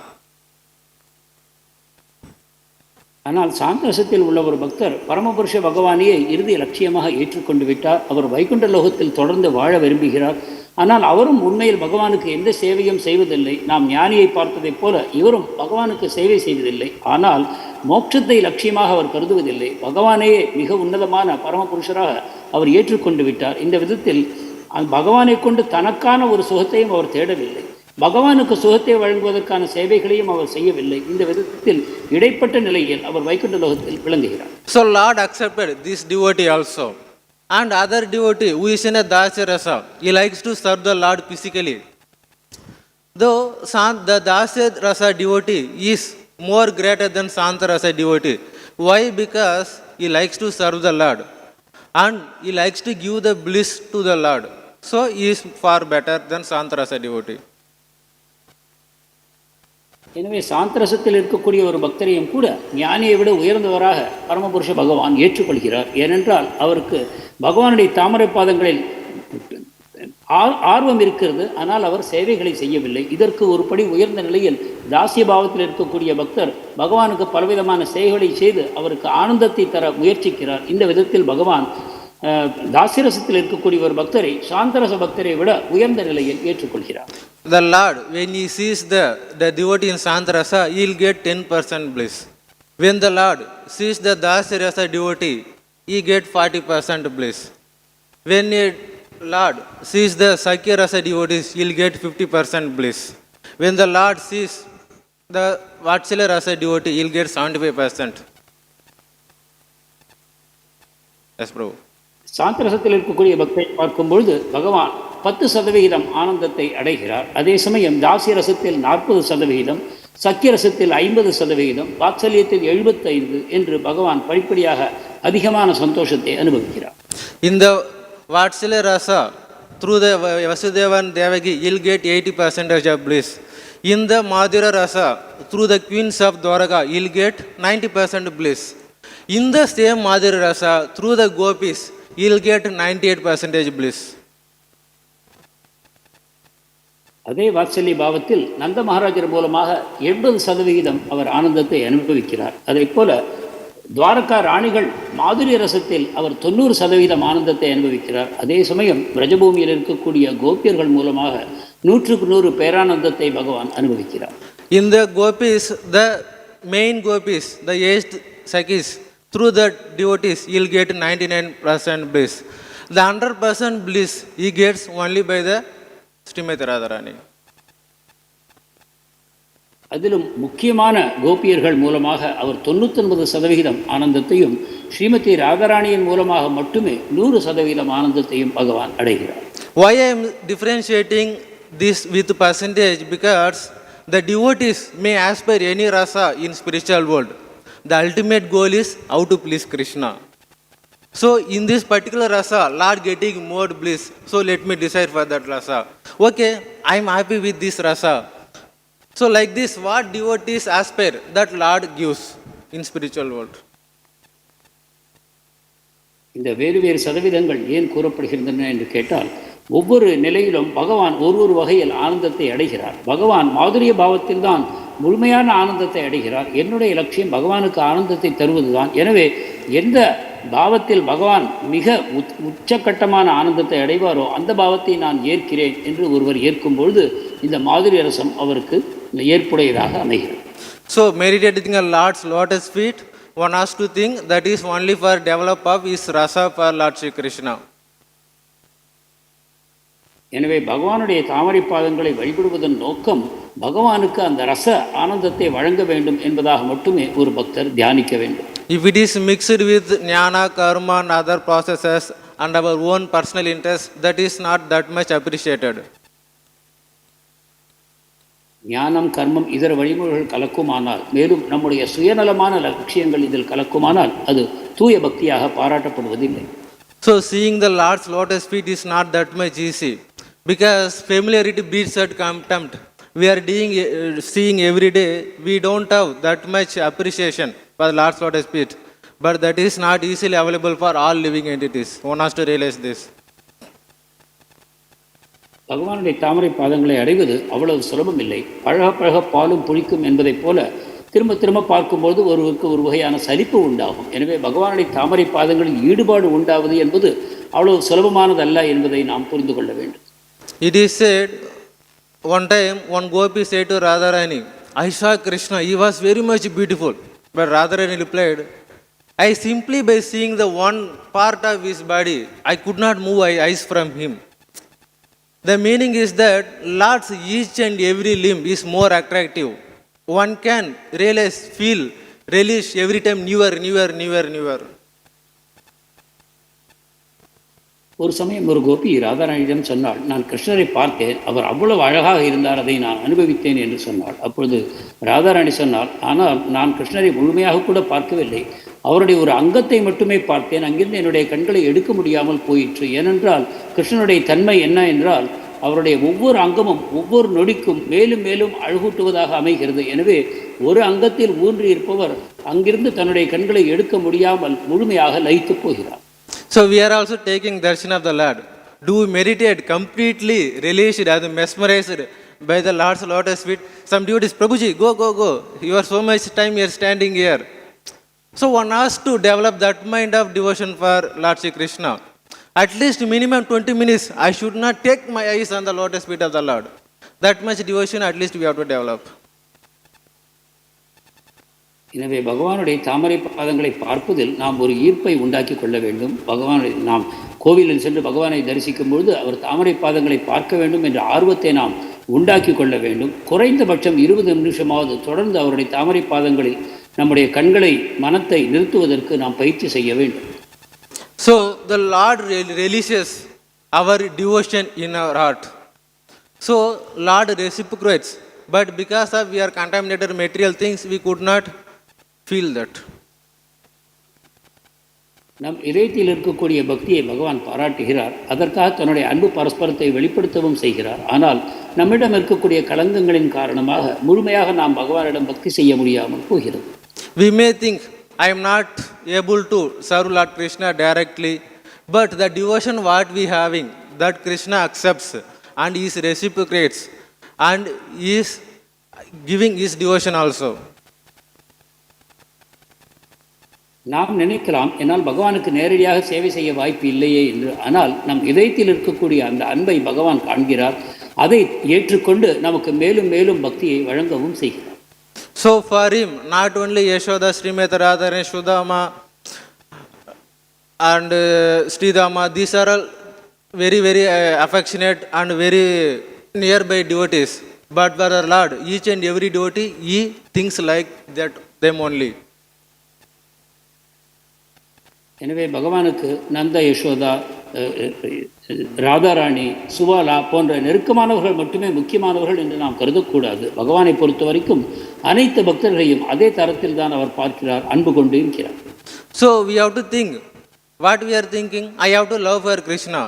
B: ஆனால் சாந்தரசத்தில் உள்ள ஒரு பக்தர் பரமபுருஷ பகவானையே இறுதி லட்சியமாக ஏற்றுக்கொண்டு விட்டார். அவர் வைகுண்ட லோகத்தில் தொடர்ந்து வாழ விரும்புகிறார். ஆனால் அவரும் உண்மையில் பகவானுக்கு எந்த சேவையும் செய்வதில்லை. நாம் ஞானியை பார்ப்பதைப் போல இவரும் பகவானுக்கு சேவை செய்வதில்லை. ஆனால் மோட்சத்தை லட்சியமாக அவர் கருதுவதில்லை. பகவானையே மிக உன்னதமான பரமபுருஷராக அவர் ஏற்றுக்கொண்டு விட்டார். இந்த விதத்தில் பகவானை கொண்டு தனக்கான ஒரு சுகத்தையும் அவர் தேடவில்லை. பகவானுக்கு சுகத்தை வழங்குவதற்கான சேவைகளையும் அவர் செய்யவில்லை. இந்த விதத்தில் இடைப்பட்ட நிலையில் அவர் வைகுண்ட லோகத்தில் விளங்குகிறார்.
A: So Lord accepted this devotee also. And other devotee who is in a Dasya Rasa, he likes to serve the Lord physically. Though the Dasya Rasa devotee is more greater than Santa Rasa devotee. Why? Because he likes to serve the Lord. And he likes to give the bliss to the Lord. So he is far better than Santa Rasa devotee.
B: எனவே சாந்தரசத்தில் இருக்கக்கூடிய ஒரு பக்தரையும் கூட ஞானியை விட உயர்ந்தவராக பரமபுருஷ பகவான் ஏற்றுக்கொள்கிறார். ஏனென்றால் அவருக்கு பகவானுடைய தாமரை பாதங்களில் ஆர்வம் இருக்கிறது, ஆனால் அவர் சேவைகளை செய்யவில்லை. இதற்கு ஒரு படி உயர்ந்த நிலையில் தாசிய பாவத்தில் இருக்கக்கூடிய பக்தர் பகவானுக்கு பலவிதமான சேவைகளை செய்து அவருக்கு ஆனந்தத்தை தர முயற்சிக்கிறார். இந்த விதத்தில் பகவான் தாசிரசத்தில் இருக்கக்கூடிய ஒரு பக்தரை சாந்தரச பக்தரை விட உயர்ந்த நிலையில் ஏற்றுக்கொள்கிறார்.
A: The Lord, when he sees the devotee in Santarasa, he will get 10% bliss. When the Lord sees the Dasirasa devotee, he get 40% bliss. When a Lord sees the Sakyarasa devotees, he will get 50% bliss. When the Lord sees the Vatsalya Rasa devotee, he will get 75%. Yes, Prabhu.
B: சாந்தரசத்தில் இருக்கக்கூடிய பக்தை பார்க்கும்பொழுது பகவான் 10% ஆனந்தத்தை அடைகிறார். அதே சமயம் தாசிய ரசத்தில் 40%, சக்கிய ரசத்தில் 50%, வாத்சல்யத்தில் 75 என்று பகவான் படிப்படியாக அதிகமான சந்தோஷத்தை அனுபவிக்கிறார்.
A: இந்த Vatsalya Rasa, through the Vasudeva and Devaki, he will get 80% of bliss. In the Madhura Rasa, through the queens of Dwaraka, he will get 90% bliss. In the same Madhura Rasa, through the gopis, he will get 98% bliss.
B: அதே வாத்சல்ய பாவத்தில் நந்த மகாராஜர் மூலமாக 80% அவர் ஆனந்தத்தை அனுபவிக்கிறார். அதே போல துவாரகா ராணிகள் மாதுரிய ரசத்தில் அவர் 90% ஆனந்தத்தை அனுபவிக்கிறார். அதே சமயம் பிரஜபூமியில் இருக்கக்கூடிய கோபியர்கள் மூலமாக 100% பேரானந்தத்தை பகவான் அனுபவிக்கிறார்.
A: In the gopis, the main gopis, the aged sakis, through the devotees, he will get 99% bliss. The 100% bliss he gets only by the Srimati Radharani.
B: அதிலும் முக்கியமான கோபியர்கள் மூலமாக அவர் 99% ஆனந்தத்தையும், ஸ்ரீமதி ராதாராணியின் மூலமாக மட்டுமே 100% ஆனந்தத்தையும் பகவான் அடைகிறார்.
A: Why I am differentiating this with percentage? Because the devotees may aspire any rasa in spiritual world. The ultimate goal is how to please Krishna. So in this particular rasa, Lord getting more bliss. So let me decide for that rasa. Okay, I am happy with this rasa. So like this, what devotees aspire, that Lord gives in spiritual world.
B: இந்த வேறு வேறு சதவீதங்கள் ஏன் கூறப்படுகின்றன என்று கேட்டால், ஒவ்வொரு நிலையிலும் பகவான் ஒரு வகையில் ஆனந்தத்தை அடைகிறார். பகவான் மாதுரிய பாவத்தில் தான் முழுமையான ஆனந்தத்தை அடைகிறார். என்னுடைய லட்சியம் பகவானுக்கு ஆனந்தத்தை தருவதுதான். எனவே எந்த பாவத்தில் பகவான் மிக உச்சக்கட்டமான ஆனந்தத்தை அடைவாரோ அந்த பாவத்தை நான் ஏற்கிறேன் என்று ஒருவர் ஏற்கும் பொழுது இந்த மாதுரிய ரசம் அவருக்கு ஏற்புடையதாக அமைகிறது.
A: So meditating on Lord's lotus feet, one has to think that is only for develop of his rasa for Lord Śrī Kṛṣṇa.
B: எனவே பகவானுடைய தாமரை பாதங்களை வழிபடுவதன் நோக்கம் பகவானுக்கு அந்த ரச ஆனந்தத்தை வழங்க வேண்டும் என்பதாக மட்டுமே ஒரு பக்தர் தியானிக்க வேண்டும்.
A: If it is mixed with jnana, karma and other processes and our own personal interest, that is not that much appreciated.
B: ஞானம், கர்மம் இதர வழிமுறைகள் கலக்குமானால், மேலும் நம்முடைய சுயநலமான லட்சியங்கள் இதில் கலக்குமானால் அது தூய பக்தியாக பாராட்டப்படுவதில்லை.
A: So seeing the Lord's lotus feet is not that much easy, because familiarity breeds that contempt. We are seeing every day, we don't have that much appreciation for the Lord's lotus feet, but that is not easily available for all living entities. One has to realize this.
B: பகவானுடைய தாமரை பாதங்களை அடைவது அவ்வளவு சுலபம் இல்லை. பழக பழக பாலும் புளிக்கும் என்பதைப் போல திரும்ப திரும்ப பார்க்கும்போது ஒருவருக்கு ஒரு வகையான சலிப்பு உண்டாகும். எனவே பகவானுடைய தாமரை பாதங்களில் ஈடுபாடு உண்டாவது என்பது அவ்வளவு சுலபமானதல்ல என்பதை நாம் புரிந்து கொள்ள வேண்டும்.
A: It is said, one time one gopi said to Radharani, I saw Krishna, he was very much beautiful. But Radharani replied, I simply by seeing the one part of his body, I could not move my eyes from him. The meaning is that Lord's each and every limb is more attractive. One can realize, feel, relish every time newer.
B: ஒரு சமயம் ஒரு கோபி ராதாராணியிடம் சொன்னாள், நான் கிருஷ்ணரை பார்த்தேன், அவர் அவ்வளவு அழகாக இருந்தார், அதை நான் அனுபவித்தேன் என்று சொன்னாள். அப்பொழுது ராதாராணி சொன்னாள், ஆனால் நான் கிருஷ்ணரை முழுமையாக கூட பார்க்கவில்லை, அவருடைய ஒரு அங்கத்தை மட்டுமே பார்த்தேன், அங்கிருந்து என்னுடைய கண்களை எடுக்க முடியாமல் போயிற்று. ஏனென்றால் கிருஷ்ணனுடைய தன்மை என்ன என்றால் அவருடைய ஒவ்வொரு அங்கமும் ஒவ்வொரு நொடிக்கும் மேலும் மேலும் அழகூட்டுவதாக அமைகிறது. எனவே ஒரு அங்கத்தில் ஊன்றி இருப்பவர் அங்கிருந்து தன்னுடைய கண்களை எடுக்க முடியாமல் முழுமையாக லயித்து போகிறார்.
A: So we are also taking darshan of the Lord. Do we meditate completely released as mesmerized by the Lord's lotus feet? Some devotees, Prabhuji, go. You are so much time you are standing here. So one has to develop that mind of devotion for Lord Śrī Kṛṣṇa. At least minimum 20 minutes, I should not take my eyes on the lotus feet of the Lord. That much devotion at least we have to develop.
B: எனவே பகவானுடைய தாமரை பாதங்களை பார்ப்பதில் நாம் ஒரு ஈர்ப்பை உண்டாக்கி கொள்ள வேண்டும். பகவானை நாம் கோவிலில் சென்று பகவானை தரிசிக்கும் பொழுது அவர் தாமரை பாதங்களை பார்க்க வேண்டும் என்ற ஆர்வத்தை நாம் உண்டாக்கி கொள்ள வேண்டும். குறைந்தபட்சம் 20 நிமிஷமாவது தொடர்ந்து அவருடைய தாமரை பாதங்களில் நம்முடைய கண்களை மனத்தை நிறுத்துவதற்கு நாம் பயிற்சி செய்ய வேண்டும்.
A: So the Lord releases our devotion in our heart. So Lord reciprocates, but because of we are contaminated material things, we could not feel that.
B: நம் இதயத்தில் இருக்கக்கூடிய பக்தியை பகவான் பாராட்டுகிறார். அதற்காக தன்னுடைய அன்பு பரஸ்பரத்தை வெளிப்படுத்தவும் செய்கிறார். ஆனால் நம்மிடம் இருக்கக்கூடிய களங்கங்களின் காரணமாக முழுமையாக நாம் பகவானிடம் பக்தி செய்ய முடியாமல் போகிறது.
A: We may think I am not able to serve Lord Krishna directly, but the devotion what we having, that Krishna accepts and is reciprocates and is giving his devotion also.
B: நாம் நினைக்கலாம், என்னால் பகவானுக்கு நேரடியாக சேவை செய்ய வாய்ப்பு இல்லையே என்று. ஆனால் நம் இதயத்தில் இருக்கக்கூடிய அந்த அன்பை பகவான் காண்கிறார். அதை ஏற்றுக்கொண்டு நமக்கு மேலும் மேலும் பக்தியை வழங்கவும் செய்கிறார்.
A: So for him, not only Yashoda, Srimati Radharani, Sudama and Sridhama, these are all very affectionate and very nearby devotees. But for our Lord, each and every devotee, he thinks like that them only.
B: எனவே பகவானுக்கு நந்த, யசோதா, ராதாராணி, சுவாலா போன்ற நெருக்கமானவர்கள் மட்டுமே முக்கியமானவர்கள் என்று நாம் கருதக்கூடாது. பகவானை பொறுத்த வரைக்கும் அனைத்து பக்தர்களையும் அதே தரத்தில் தான் அவர் பார்க்கிறார், அன்பு கொண்டு இருக்கிறார்.
A: So we have to think what we are thinking. I have to love for Krishna.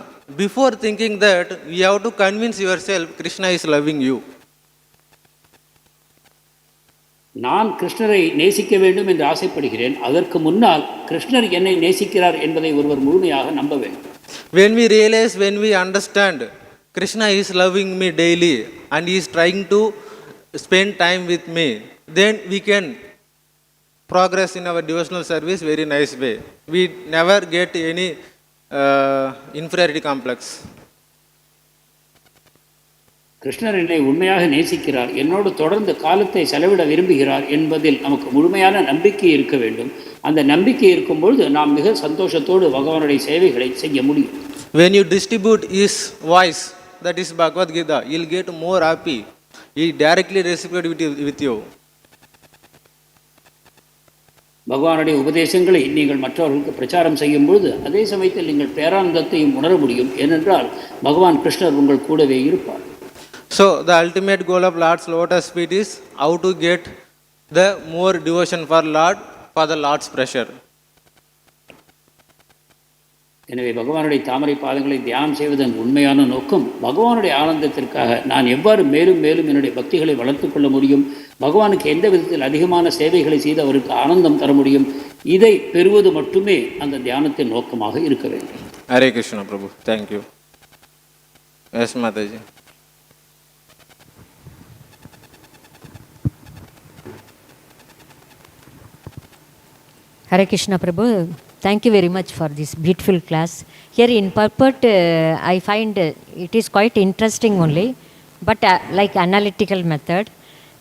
A: Before thinking that, we have to convince yourself Krishna is loving you.
B: நான் கிருஷ்ணரை நேசிக்க வேண்டும் என்று ஆசைப்படுகிறேன். அதற்கு முன்னால் கிருஷ்ணர் என்னை நேசிக்கிறார் என்பதை ஒருவர் முழுமையாக நம்ப வேண்டும்.
A: When we realize, when we understand Krishna is loving me daily and he is trying to spend time with me, then we can progress in our devotional service very nice way. We never get any inferiority complex.
B: கிருஷ்ணர் என்னை உண்மையாக நேசிக்கிறார், என்னோடு தொடர்ந்து காலத்தை செலவிட விரும்புகிறார் என்பதில் நமக்கு முழுமையான நம்பிக்கை இருக்க வேண்டும். அந்த நம்பிக்கை இருக்கும்பொழுது நாம் மிக சந்தோஷத்தோடு பகவானுடைய சேவைகளை செய்ய முடியும்.
A: When you distribute his voice, that is Bhagavad-gītā, you will get more happy. He directly reciprocate with you.
B: பகவானுடைய உபதேசங்களை நீங்கள் மற்றவர்களுக்கு பிரச்சாரம் செய்யும் பொழுது அதே சமயத்தில் நீங்கள் பேரானந்தத்தையும் உணர முடியும். ஏனென்றால் பகவான் கிருஷ்ணர் உங்கள் கூடவே இருப்பார்.
A: So the ultimate goal of Lord's lotus feet is how to get the more devotion for Lord, for the Lord's pressure.
B: எனவே பகவானுடைய தாமரை பாதங்களை தியானம் செய்வதன் உண்மையான நோக்கம் பகவானுடைய ஆனந்தத்திற்காக நான் எவ்வாறு மேலும் மேலும் என்னுடைய பக்திகளை வளர்த்துக் கொள்ள முடியும், பகவானுக்கு எந்த விதத்தில் அதிகமான சேவைகளை செய்து அவருக்கு ஆனந்தம் தர முடியும், இதை பெறுவது மட்டுமே அந்த தியானத்தின் நோக்கமாக இருக்க வேண்டும்.
A: Hare Krishna Prabhu. Thank you. Yes Mataji.
C: Hare Krishna Prabhu, thank you very much for this beautiful class. Here in Purport, I find it is quite interesting only, but like analytical method.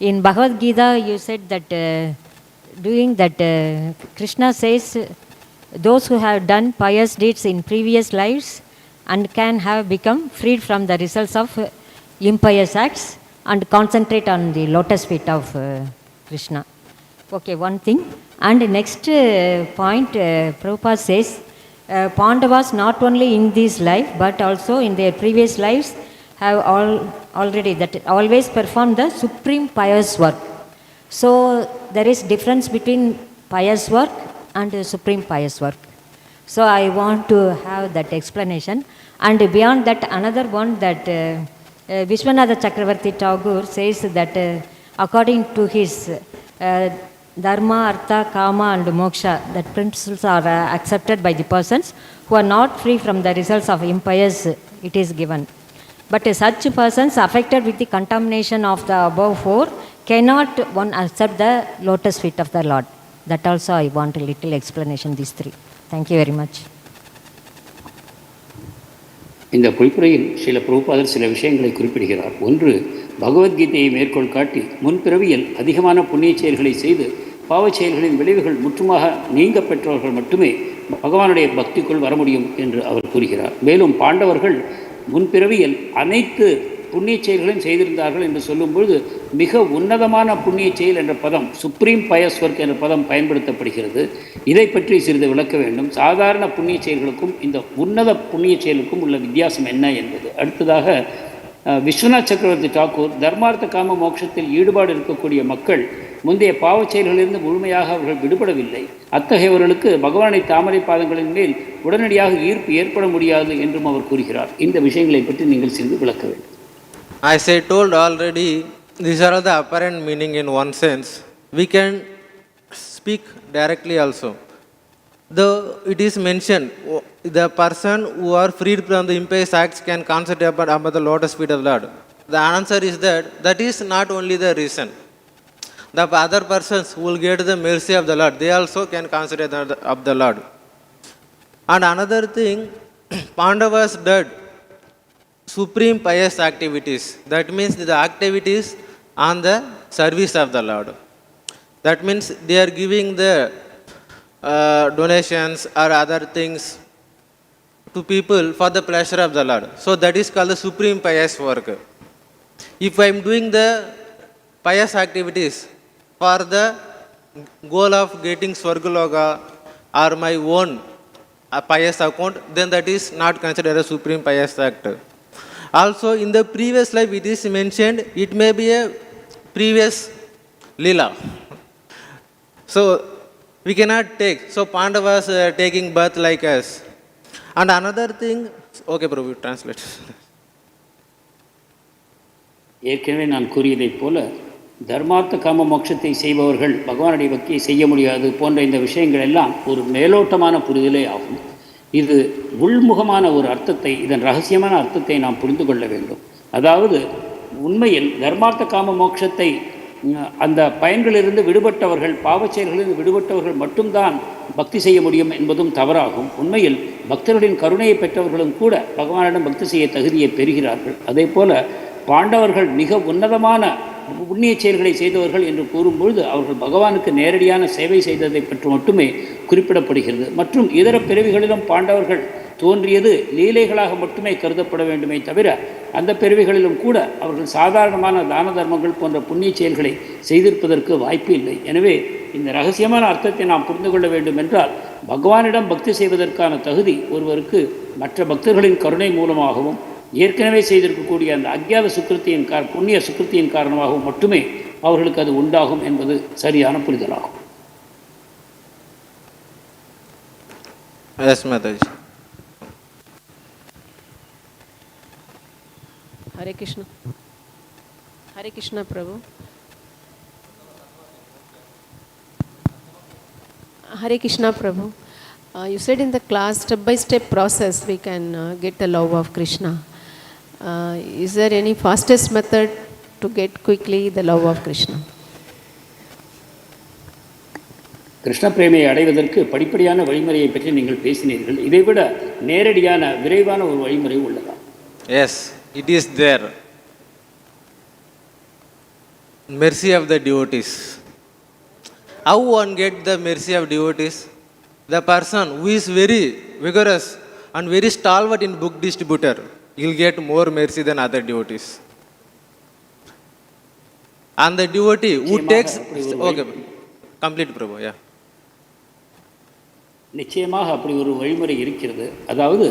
C: In Bhagavad-gītā, you said that doing that, Krishna says, those who have done pious deeds in previous lives and can have become freed from the results of impious acts and concentrate on the lotus feet of Krishna. Okay, one thing. And next point, Prabhupada says, Pāṇḍavas not only in this life but also in their previous lives have already that always performed the supreme pious work. So there is difference between pious work and supreme pious work. So I want to have that explanation. And beyond that, another one that Viśvanātha Cakravartī Tagore says that according to his dharma, artha, kāma and mokṣa, that principles are accepted by the persons who are not free from the results of impious, it is given. But such persons affected with the contamination of the above four cannot one accept the lotus feet of the Lord. That also I want a little explanation, these three. Thank you very much.
B: இந்த பொய்ப்புரையில் சில பிரபுபாதர் சில விஷயங்களை குறிப்பிடுகிறார். ஒன்று, பகவத்கீதையை மேற்கோள் காட்டி முன்பிறவியில் அதிகமான புண்ணிய செயல்களை செய்து பாவச் செயல்களின் விளைவுகள் முற்றுமாக நீங்க பெற்றவர்கள் மட்டுமே பகவானுடைய பக்திக்குள் வர முடியும் என்று அவர் கூறுகிறார். மேலும் பாண்டவர்கள் முன்பிறவியில் அனைத்து புண்ணிய செயல்களையும் செய்திருந்தார்கள் என்று சொல்லும்பொழுது மிக உன்னதமான புண்ணிய செயல் என்ற பதம், சுப்ரீம் பயஸ் ஒர்க் என்ற பதம் பயன்படுத்தப்படுகிறது. இதை பற்றி சிறிது விளக்க வேண்டும். சாதாரண புண்ணிய செயல்களுக்கும் இந்த உன்னத புண்ணிய செயலுக்கும் உள்ள வித்தியாசம் என்ன என்பது. அடுத்ததாக விஸ்வநாத் சக்கரவர்த்தி டாக்கூர், தர்மார்த்த காம மோட்சத்தில் ஈடுபாடு இருக்கக்கூடிய மக்கள் முந்தைய பாவச் செயல்களிலிருந்து முழுமையாக அவர்கள் விடுபடவில்லை. அத்தகையவர்களுக்கு பகவானை தாமரை பாதங்களின் மேல் உடனடியாக ஈர்ப்பு ஏற்பட முடியாது என்றும் அவர் கூறுகிறார். இந்த விஷயங்களை பற்றி நீங்கள் சிறிது விளக்க வேண்டும்.
A: As I told already, these are the apparent meaning in one sense. We can speak directly also. Though it is mentioned, the person who are freed from the impious acts can concentrate upon the lotus feet of the Lord. The answer is that is not only the reason. The other persons who will get the mercy of the Lord, they also can concentrate of the Lord. And another thing, Pāṇḍavas did supreme pious activities. That means the activities on the service of the Lord. That means they are giving the donations or other things to people for the pleasure of the Lord. So that is called the supreme pious work. If I am doing the pious activities for the goal of getting Swargaloka or my own pious account, then that is not considered a supreme pious act. Also, in the previous life, it is mentioned, it may be a previous lila. So, we cannot take. So, Pāṇḍavas taking birth like us. And another thing, okay, Prabhu, translate.
B: ஏற்கனவே நான் கூறியதைப் போல தர்மார்த்த காம மோட்சத்தை செய்பவர்கள் பகவானுடைய பக்தியை செய்ய முடியாது போன்ற இந்த விஷயங்கள் எல்லாம் ஒரு மேலோட்டமான புரிதலே ஆகும். இது உள்முகமான ஒரு அர்த்தத்தை, இதன் ரகசியமான அர்த்தத்தை நாம் புரிந்து கொள்ள வேண்டும். அதாவது உண்மையில் தர்மார்த்த காம மோட்சத்தை அந்த பயன்களிலிருந்து விடுபட்டவர்கள், பாவச் செயல்களிலிருந்து விடுபட்டவர்கள் மட்டும்தான் பக்தி செய்ய முடியும் என்பதும் தவறாகும். உண்மையில் பக்தர்களின் கருணையை பெற்றவர்களும் கூட பகவானிடம் பக்தி செய்ய தகுதியை பெறுகிறார்கள். அதே போல பாண்டவர்கள் மிக உன்னதமான புண்ணிய செயல்களை செய்தவர்கள் என்று கூறும்பொழுது அவர்கள் பகவானுக்கு நேரடியான சேவை செய்ததை பற்றி மட்டுமே குறிப்பிடப்படுகிறது. மற்றும் இதர பிறவிகளிலும் பாண்டவர்கள் தோன்றியது லீலைகளாக மட்டுமே கருதப்பட வேண்டுமே தவிர அந்த பிறவிகளிலும் கூட அவர்கள் சாதாரணமான தான தர்மங்கள் போன்ற புண்ணிய செயல்களை செய்திருப்பதற்கு வாய்ப்பு இல்லை. எனவே இந்த ரகசியமான அர்த்தத்தை நாம் புரிந்து கொள்ள வேண்டும் என்றால் பகவானிடம் பக்தி செய்வதற்கான தகுதி ஒருவருக்கு மற்ற பக்தர்களின் கருணை மூலமாகவும் ஏற்கனவே செய்திருக்கக்கூடிய அந்த அக்ஞாத சுக்கிருத்தியின் புண்ணிய சுக்கிருத்தியின் காரணமாகவும் மட்டுமே அவர்களுக்கு அது உண்டாகும் என்பது சரியான புரிதலாகும்.
D: Hare Krishna. Hare Krishna, Prabhu. Hare Krishna, Prabhu. You said in the class, step-by-step process, we can get the love of Krishna. Is there any fastest method to get quickly the love of Krishna?
B: Krishna பிரேமையை அடைவதற்கு படிப்படியான வழிமுறையை பற்றி நீங்கள் பேசினீர்கள். இதைவிட நேரடியான விரைவான ஒரு வழிமுறை உள்ளதா?
A: Yes, it is there. Mercy of the devotees. How one get the mercy of devotees? The person who is very vigorous and very stalwart in book distributor, he will get more mercy than other devotees. And the devotee who takes... Okay, complete Prabhu, yeah.
B: நிச்சயமாக அப்படி ஒரு வழிமுறை இருக்கிறது. அதாவது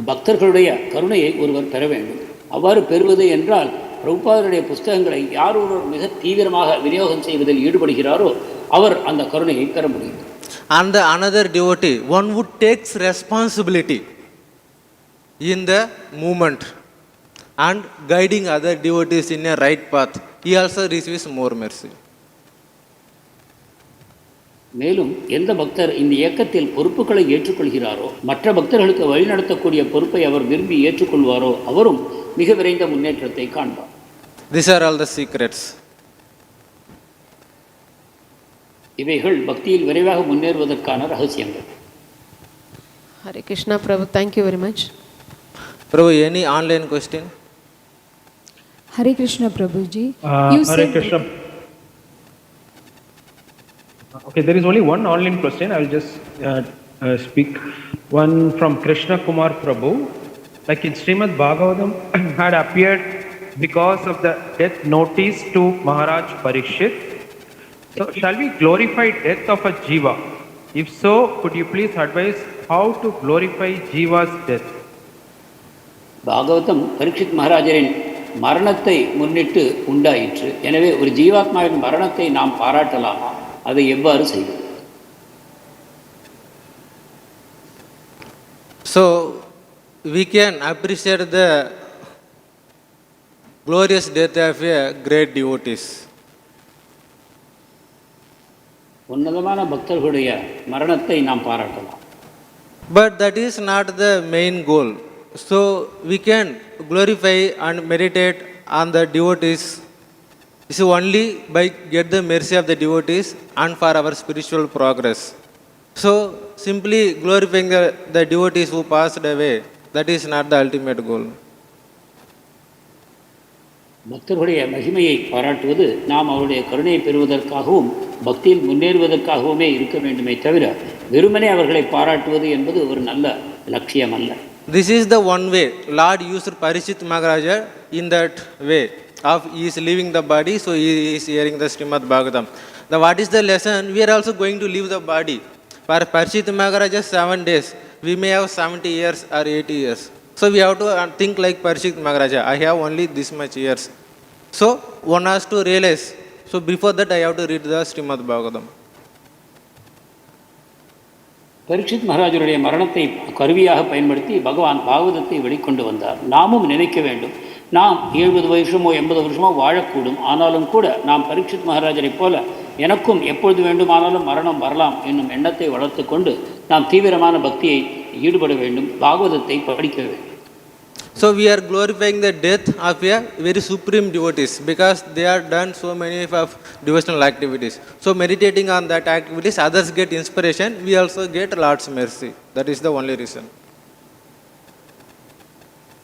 B: பக்தர்களுடைய கருணையை ஒருவர் பெற வேண்டும். அவ்வாறு பெறுவது என்றால் பிரபுபாதருடைய புஸ்தகங்களை யார் ஒருவர் மிக தீவிரமாக விநியோகம் செய்வதில் ஈடுபடுகிறாரோ அவர் அந்த கருணையை பெற முடியும்.
A: And the another devotee, one who takes responsibility in the movement and guiding other devotees in a right path, he also receives more mercy.
B: மேலும் எந்த பக்தர் இந்த இயக்கத்தில் பொறுப்புகளை ஏற்றுக்கொள்கிறாரோ, மற்ற பக்தர்களுக்கு வழிநடத்தக்கூடிய பொறுப்பை அவர் விரும்பி ஏற்றுக்கொள்வாரோ அவரும் மிக விரைந்த முன்னேற்றத்தை காண்பார்.
A: These are all the secrets.
B: இவைகள் பக்தியில் விரைவாக முன்னேறுவதற்கான ரகசியங்கள்.
D: Hare Krishna Prabhu, thank you very much.
A: Prabhu, any online question?
E: Hare Krishna Prabhuji.
F: Hare Krishna. Okay, there is only one online question. I will just speak. One from Krishna Kumar Prabhu. Like in Srimad Bhagavatam had appeared because of the death notice to Maharaj Parikshit. So, shall we glorify death of a jiva? If so, could you please advise how to glorify jiva's death?
B: Bhagavatam Parikshit மகாராஜரின் மரணத்தை முன்னிட்டு உண்டாயிற்று. எனவே ஒரு ஜீவாத்மாவின் மரணத்தை நாம் பாராட்டலாமா? அதை எவ்வாறு செய்வது?
A: So, we can appreciate the glorious death of a great devotees.
B: உன்னதமான பக்தர்களுடைய மரணத்தை நாம் பாராட்டலாம்.
A: But that is not the main goal. So we can glorify and meditate on the devotees. It's only by get the mercy of the devotees and for our spiritual progress. So simply glorifying the devotees who passed away, that is not the ultimate goal.
B: பக்தர்களுடைய மகிமையை பாராட்டுவது நாம் அவருடைய கருணையை பெறுவதற்காகவும் பக்தியில் முன்னேறுவதற்காகவுமே இருக்க வேண்டுமே தவிர வெறுமனே அவர்களை பாராட்டுவது என்பது ஒரு நல்ல லட்சியம் அல்ல.
A: This is the one way Lord used Parikshit Maharaja in that way of he is leaving the body, so he is hearing the Srimad Bhagavatam. What is the lesson? We are also going to leave the body. For Parikshit Maharaja 7 days, we may have 70 years or 80 years. So we have to think like Parikshit Maharaja. I have only this much years. So one has to realize. So before that I have to read the Srimad Bhagavatam.
B: Parikshit மகாராஜருடைய மரணத்தை கருவியாக பயன்படுத்தி பகவான் பாகவதத்தை வெளிக்கொண்டு வந்தார். நாமும் நினைக்க வேண்டும், நாம் 70 வருஷமோ 80 வருஷமோ வாழக்கூடும். ஆனாலும் கூட நாம் பரீட்சித் மகாராஜரை போல எனக்கும் எப்பொழுது வேண்டுமானாலும் மரணம் வரலாம் என்னும் எண்ணத்தை வளர்த்து கொண்டு நாம் தீவிரமான பக்தியை ஈடுபட வேண்டும், பாகவதத்தை படிக்க வேண்டும்.
A: So we are glorifying the death of a very supreme devotees because they are done so many of devotional activities. So meditating on that activities, others get inspiration, we also get Lord's mercy. That is the only reason.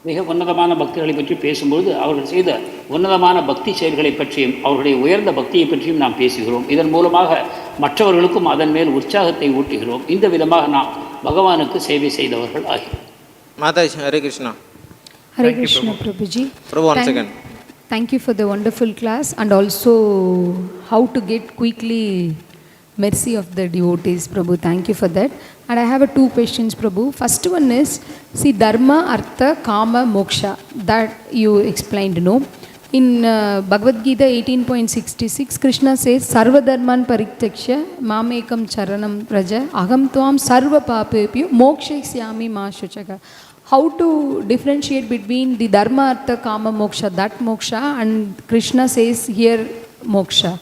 B: மிக உன்னதமான பக்தர்களை பற்றி பேசும்போது அவர்கள் செய்த உன்னதமான பக்தி செயல்களை பற்றியும் அவர்களுடைய உயர்ந்த பக்தியை பற்றியும் நாம் பேசுகிறோம். இதன் மூலமாக மற்றவர்களுக்கும் அதன் மேல் உற்சாகத்தை ஊட்டுகிறோம். இந்த விதமாக நாம் பகவானுக்கு சேவை செய்தவர்கள் ஆகிறோம்.
A: Mataji, Hare Krishna.
E: Hare Krishna Prabhuji.
A: Prabhu, once again.
E: Thank you for the wonderful class and also how to get quickly mercy of the devotees, Prabhu. Thank you for that. And I have 2 questions, Prabhu. First one is, see, dharma, artha, kāma, mokṣa, that you explained, no? In Bhagavad-gītā 18.66, Krishna says, sarva dharman parityakshya mamekam charanam praja aham tvam sarva papebhyo mokshaysami ma shuchaka. How to differentiate between the dharma, artha, kāma, mokṣa, that mokṣa, and Krishna says here mokṣa.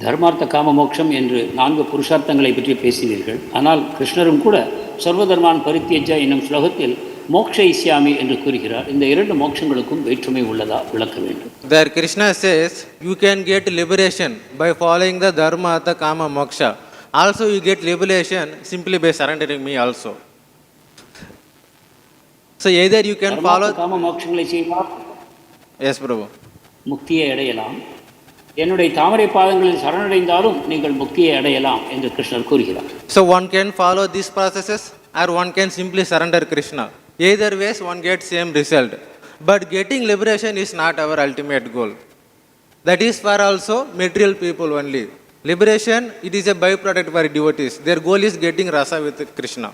B: தர்மார்த்த காம மோட்சம் என்று 4 புருஷார்த்தங்களை பற்றி பேசினீர்கள். ஆனால் கிருஷ்ணரும் கூட சர்வதர்மான் பரித்யஜ்ய என்னும் ஸ்லோகத்தில் மோக்ஷயிஷ்யாமி என்று கூறுகிறார். இந்த 2 மோட்சங்களுக்கும் வேற்றுமை உள்ளதா விளக்க வேண்டும்.
A: There Krishna says you can get liberation by following the dharma, artha, kāma, moksha. Also you get liberation simply by surrendering me also. So either you can follow.
B: காம மோட்சங்களை செய்வார்.
A: Yes, Prabhu.
B: முக்தியை அடையலாம். என்னுடைய தாமரை பாதங்களில் சரணடைந்தாலும் நீங்கள் முக்தியை அடையலாம் என்று கிருஷ்ணர் கூறுகிறார்.
A: So one can follow these processes or one can simply surrender Krishna. Either ways one gets same result. But getting liberation is not our ultimate goal. That is for also material people only. Liberation, it is a byproduct for devotees. Their goal is getting rasa with Krishna.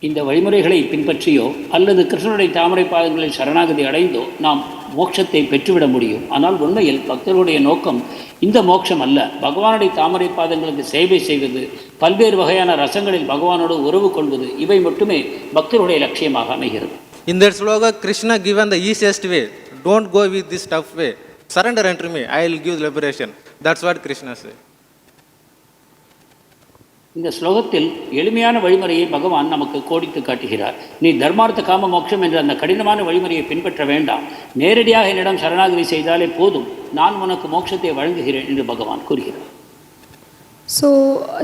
B: இந்த வழிமுறைகளை பின்பற்றியோ அல்லது கிருஷ்ணனுடைய தாமரை பாதங்களில் சரணாகதி அடைந்தோ நாம் மோட்சத்தை பெற்றுவிட முடியும். ஆனால் உண்மையில் பக்தர்களுடைய நோக்கம் இந்த மோட்சம் அல்ல. பகவானுடைய தாமரை பாதங்களுக்கு சேவை செய்வது, பல்வேறு வகையான ரசங்களில் பகவானோடு உறவு கொள்வது, இவை மட்டுமே பக்தர்களுடைய லட்சியமாக அமைகிறது.
A: In that sloga, Krishna given the easiest way. Don't go with this tough way. Surrender unto me. I will give liberation. That's what Krishna says.
B: இந்த ஸ்லோகத்தில் எளிமையான வழிமுறையை பகவான் நமக்கு கோடித்து காட்டுகிறார். நீ தர்மார்த்த காம மோட்சம் என்ற அந்த கடினமான வழிமுறையை பின்பற்ற வேண்டாம். நேரடியாக என்னிடம் சரணாகதி செய்தாலே போதும், நான் உனக்கு மோட்சத்தை வழங்குகிறேன் என்று பகவான் கூறுகிறார்.
E: So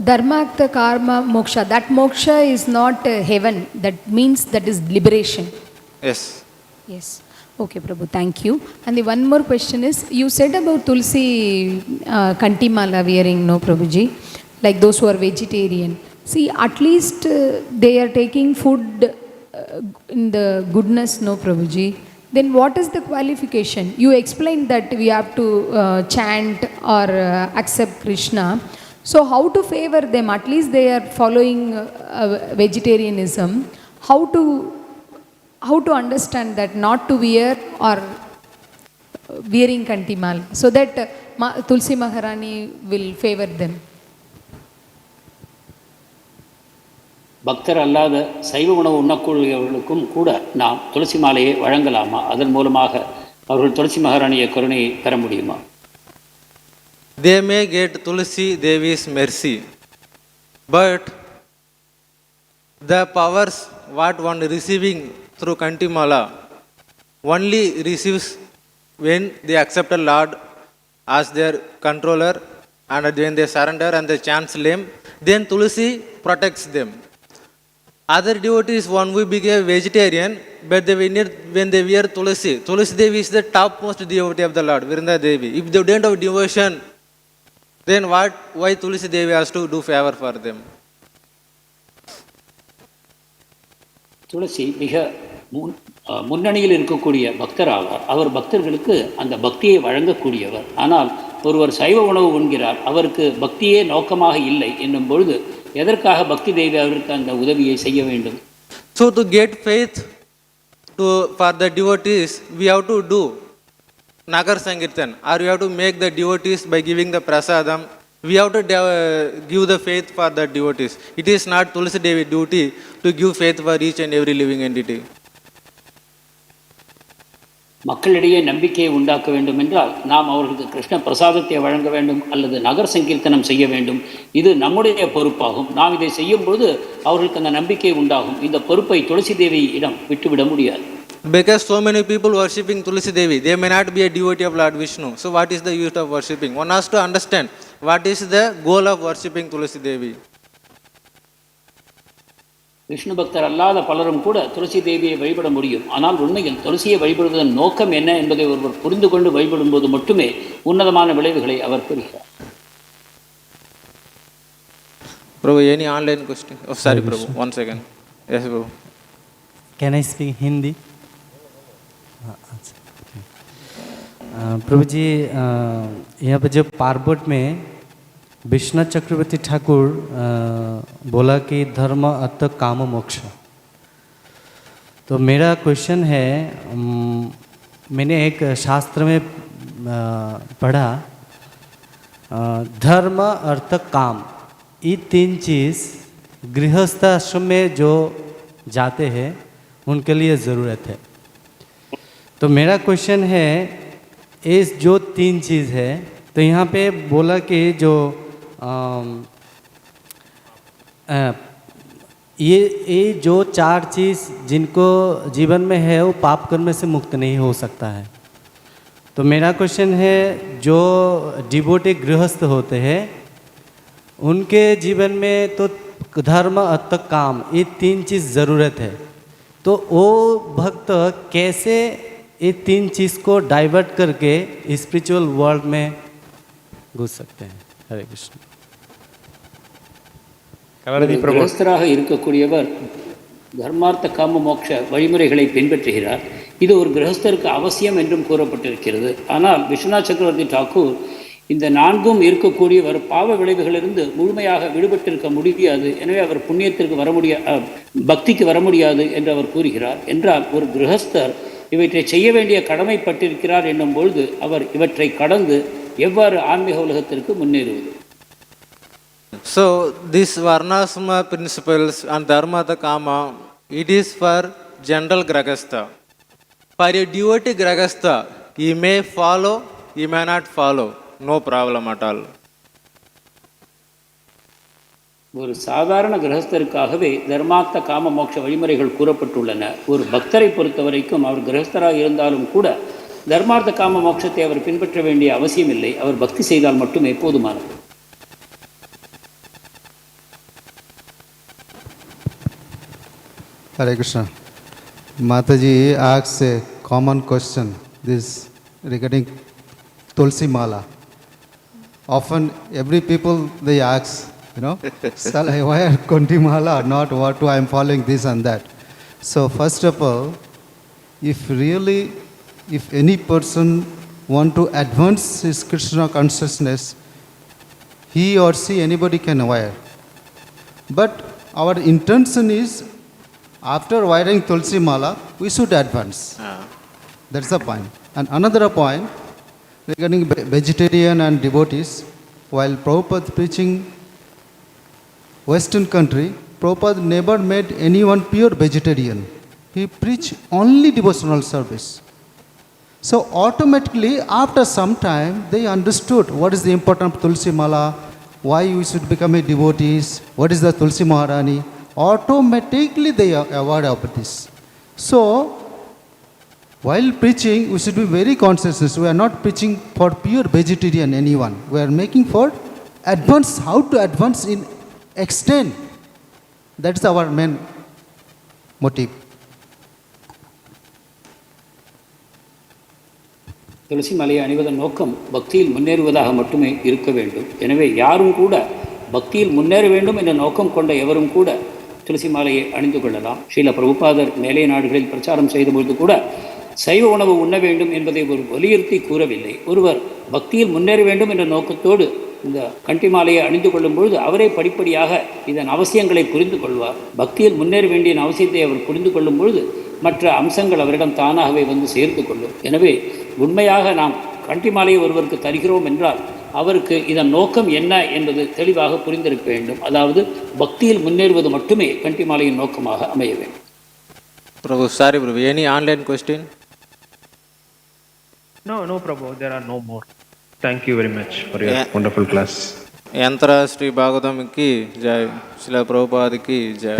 E: dharmartha karma moksha, that moksha is not heaven, that means that is liberation.
A: Yes.
E: Yes. Okay, Prabhu, thank you. And the one more question is, you said about tulsi kantimala wearing, no Prabhuji, like those who are vegetarian. See, at least they are taking food in the goodness, no Prabhuji. Then what is the qualification? You explained that we have to chant or accept Krishna. So how to favor them? At least they are following vegetarianism. How to understand that not to wear or wearing kantimal so that Tulsi Maharani will favor them?
B: பக்தர் அல்லாத சைவ உணவு உண்ணக்கூடியவர்களுக்கும் கூட நாம் துளசி மாலையை வழங்கலாமா? அதன் மூலமாக அவர்கள் துளசி மகாராணிய கருணையை பெற முடியுமா?
A: They may get Tulsi Devi's mercy, but the powers what one receiving through Kantimala only receives when they accept a Lord as their controller and when they surrender and they chant name, then Tulsi protects them. Other devotees, one will become vegetarian, but when they wear Tulsi, Tulsi Devi is the topmost devotee of the Lord, Durgā Devī. If they don't have devotion, then why Tulsi Devi has to do favor for them?
B: துளசி மிக முன்னணியில் இருக்கக்கூடிய பக்தர் ஆவார். அவர் பக்தர்களுக்கு அந்த பக்தியை வழங்கக்கூடியவர். ஆனால் ஒருவர் சைவ உணவு உண்கிறார், அவருக்கு பக்தியே நோக்கமாக இல்லை என்னும் பொழுது எதற்காக பக்தி தேவி அவருக்கு அந்த உதவியை செய்ய வேண்டும்?
A: So to get faith for the devotees, we have to do Nagar Sankirtan, or we have to make the devotees by giving the prasadam. We have to give the faith for the devotees. It is not Tulsi Devi duty to give faith for each and every living entity.
B: மக்களிடையே நம்பிக்கையை உண்டாக்க வேண்டும் என்றால் நாம் அவர்களுக்கு கிருஷ்ண பிரசாதத்தை வழங்க வேண்டும் அல்லது நகர் சங்கீர்த்தனம் செய்ய வேண்டும். இது நம்முடைய பொறுப்பாகும். நாம் இதை செய்யும் பொழுது அவர்களுக்கு அந்த நம்பிக்கை உண்டாகும். இந்த பொறுப்பை துளசி தேவியிடம் விட்டுவிட முடியாது.
A: Because so many people worshipping Tulsi Devi, they may not be a devotee of Lord Vishnu. So what is the use of worshipping? One has to understand what is the goal of worshipping Tulsi Devi.
B: Vishnu பக்தர் அல்லாத பலரும் கூட துளசி தேவியை வழிபட முடியும். ஆனால் உண்மையில் துளசியை வழிபடுவதன் நோக்கம் என்ன என்பதை ஒருவர் புரிந்து கொண்டு வழிபடும்போது மட்டுமே உன்னதமான விளைவுகளை அவர் பெறுகிறார்.
A: Prabhu, any online question? Oh, sorry, Prabhu. 1 second. Yes, Prabhu.
G: Can I speak Hindi? प्रभु जी, यहाँ पे जब पार्बट में विश्वनाथ चक्रवर्ती ठाकुर बोला कि धर्म अर्थ काम मोक्ष, तो मेरा क्वेश्चन है, मैंने एक शास्त्र में पढ़ा धर्म अर्थ काम, ये तीन चीज़ गृहस्थ आश्रम में जो जाते हैं उनके लिए ज़रूरत है. तो मेरा क्वेश्चन है, इस जो तीन चीज़ है, तो यहाँ पे बोला कि जो ये जो चार चीज़ जिनको जीवन में है वो पाप कर्म से मुक्त नहीं हो सकता है. तो मेरा क्वेश्चन है, जो डिवोटी गृहस्थ होते हैं उनके जीवन में तो धर्म अर्थ काम ये 3 चीज़ ज़रूरत है, तो वो भक्त कैसे ये 3 चीज़ को डाइवर्ट करके स्पिरिचुअल वर्ल्ड में घुस सकते हैं? हरे कृष्ण.
B: கிரகஸ்தராக இருக்கக்கூடியவர் தர்மார்த்த காம மோட்ச வழிமுறைகளை பின்பற்றுகிறார். இது ஒரு கிரகஸ்தருக்கு அவசியம் என்றும் கூறப்பட்டிருக்கிறது. ஆனால் விஸ்வநாத் சக்கரவர்த்தி டாக்கூர் இந்த 4ம் இருக்கக்கூடியவர் பாவ விளைவுகளிலிருந்து முழுமையாக விடுபட்டிருக்க முடியாது, எனவே அவர் புண்ணியத்திற்கு வர பக்திக்கு வர முடியாது என்று அவர் கூறுகிறார். என்றால் ஒரு கிரகஸ்தர் இவற்றை செய்ய வேண்டிய கடமைப்பட்டிருக்கிறார் என்னும் பொழுது அவர் இவற்றை கடந்து எவ்வாறு ஆன்மீக உலகத்திற்கு முன்னேறுவது?
A: So this varnasma principles and dharma the kama, it is for general grahastha. For a devotee grahastha, he may follow, he may not follow, no problem at all.
B: ஒரு சாதாரண கிரகஸ்தருக்காகவே தர்மார்த்த காம மோட்ச வழிமுறைகள் கூறப்பட்டுள்ளன. ஒரு பக்தரை பொறுத்த வரைக்கும் அவர் கிரகஸ்தராக இருந்தாலும் கூட தர்மார்த்த காம மோட்சத்தை அவர் பின்பற்ற வேண்டிய அவசியம் இல்லை. அவர் பக்தி செய்தால் மட்டுமே போதுமானது.
H: Hare Krishna. Mataji asks a common question, this regarding Tulsi Mala. Often every people they ask, shall I wear Kunti Mala or not? What I am following this and that. So first of all, if any person want to advance his Krishna consciousness, he or she, anybody can wear. But our intention is, after wearing Tulsi Mala, we should advance. That's the point. And another point regarding vegetarian and devotees, while Prabhupada preaching Western country, Prabhupada never made anyone pure vegetarian. He preached only devotional service. So automatically, after some time, they understood what is the importance of Tulsi Mala, why we should become a devotees, what is the Tulsi Maharani. Automatically they are aware of this. So, while preaching, we should be very conscious. We are not preaching for pure vegetarian anyone. We are making for advance, how to advance in extent. That's our main motive.
B: துளசி மலையை அணிவதன் நோக்கம் பக்தியில் முன்னேறுவதாக மட்டுமே இருக்க வேண்டும். எனவே யாரும் கூட பக்தியில் முன்னேற வேண்டும் என்ற நோக்கம் கொண்ட எவரும் கூட துளசி மாலையை அணிந்து கொள்ளலாம். ஸ்ரீல பிரபுபாதர் மேலை நாடுகளில் பிரச்சாரம் செய்தபொழுது கூட சைவ உணவு உண்ண வேண்டும் என்பதை ஒரு வலியுறுத்தி கூறவில்லை. ஒருவர் பக்தியில் முன்னேற வேண்டும் என்ற நோக்கத்தோடு இந்த கண்டி மாலையை அணிந்து கொள்ளும் பொழுது அவரே படிப்படியாக இதன் அவசியங்களை புரிந்து கொள்வார். பக்தியில் முன்னேற வேண்டிய அவசியத்தை அவர் புரிந்து கொள்ளும் பொழுது மற்ற அம்சங்கள் அவரிடம் தானாகவே வந்து சேர்த்து கொள்ளும். எனவே உண்மையாக நாம் கண்டி மாலையை ஒருவருக்கு தருகிறோம் என்றால் அவருக்கு இதன் நோக்கம் என்ன என்பது தெளிவாக புரிந்திருக்க வேண்டும். அதாவது பக்தியில் முன்னேறுவது மட்டுமே கண்டி மாலையின் நோக்கமாக அமைய வேண்டும்.
A: Prabhu, sorry Prabhu, any online question?
F: No Prabhu, there are no more. Thank you very much for your wonderful class.
A: Yantra Sri Bhagavatam ki jai, Srila Prabhupada ki jai.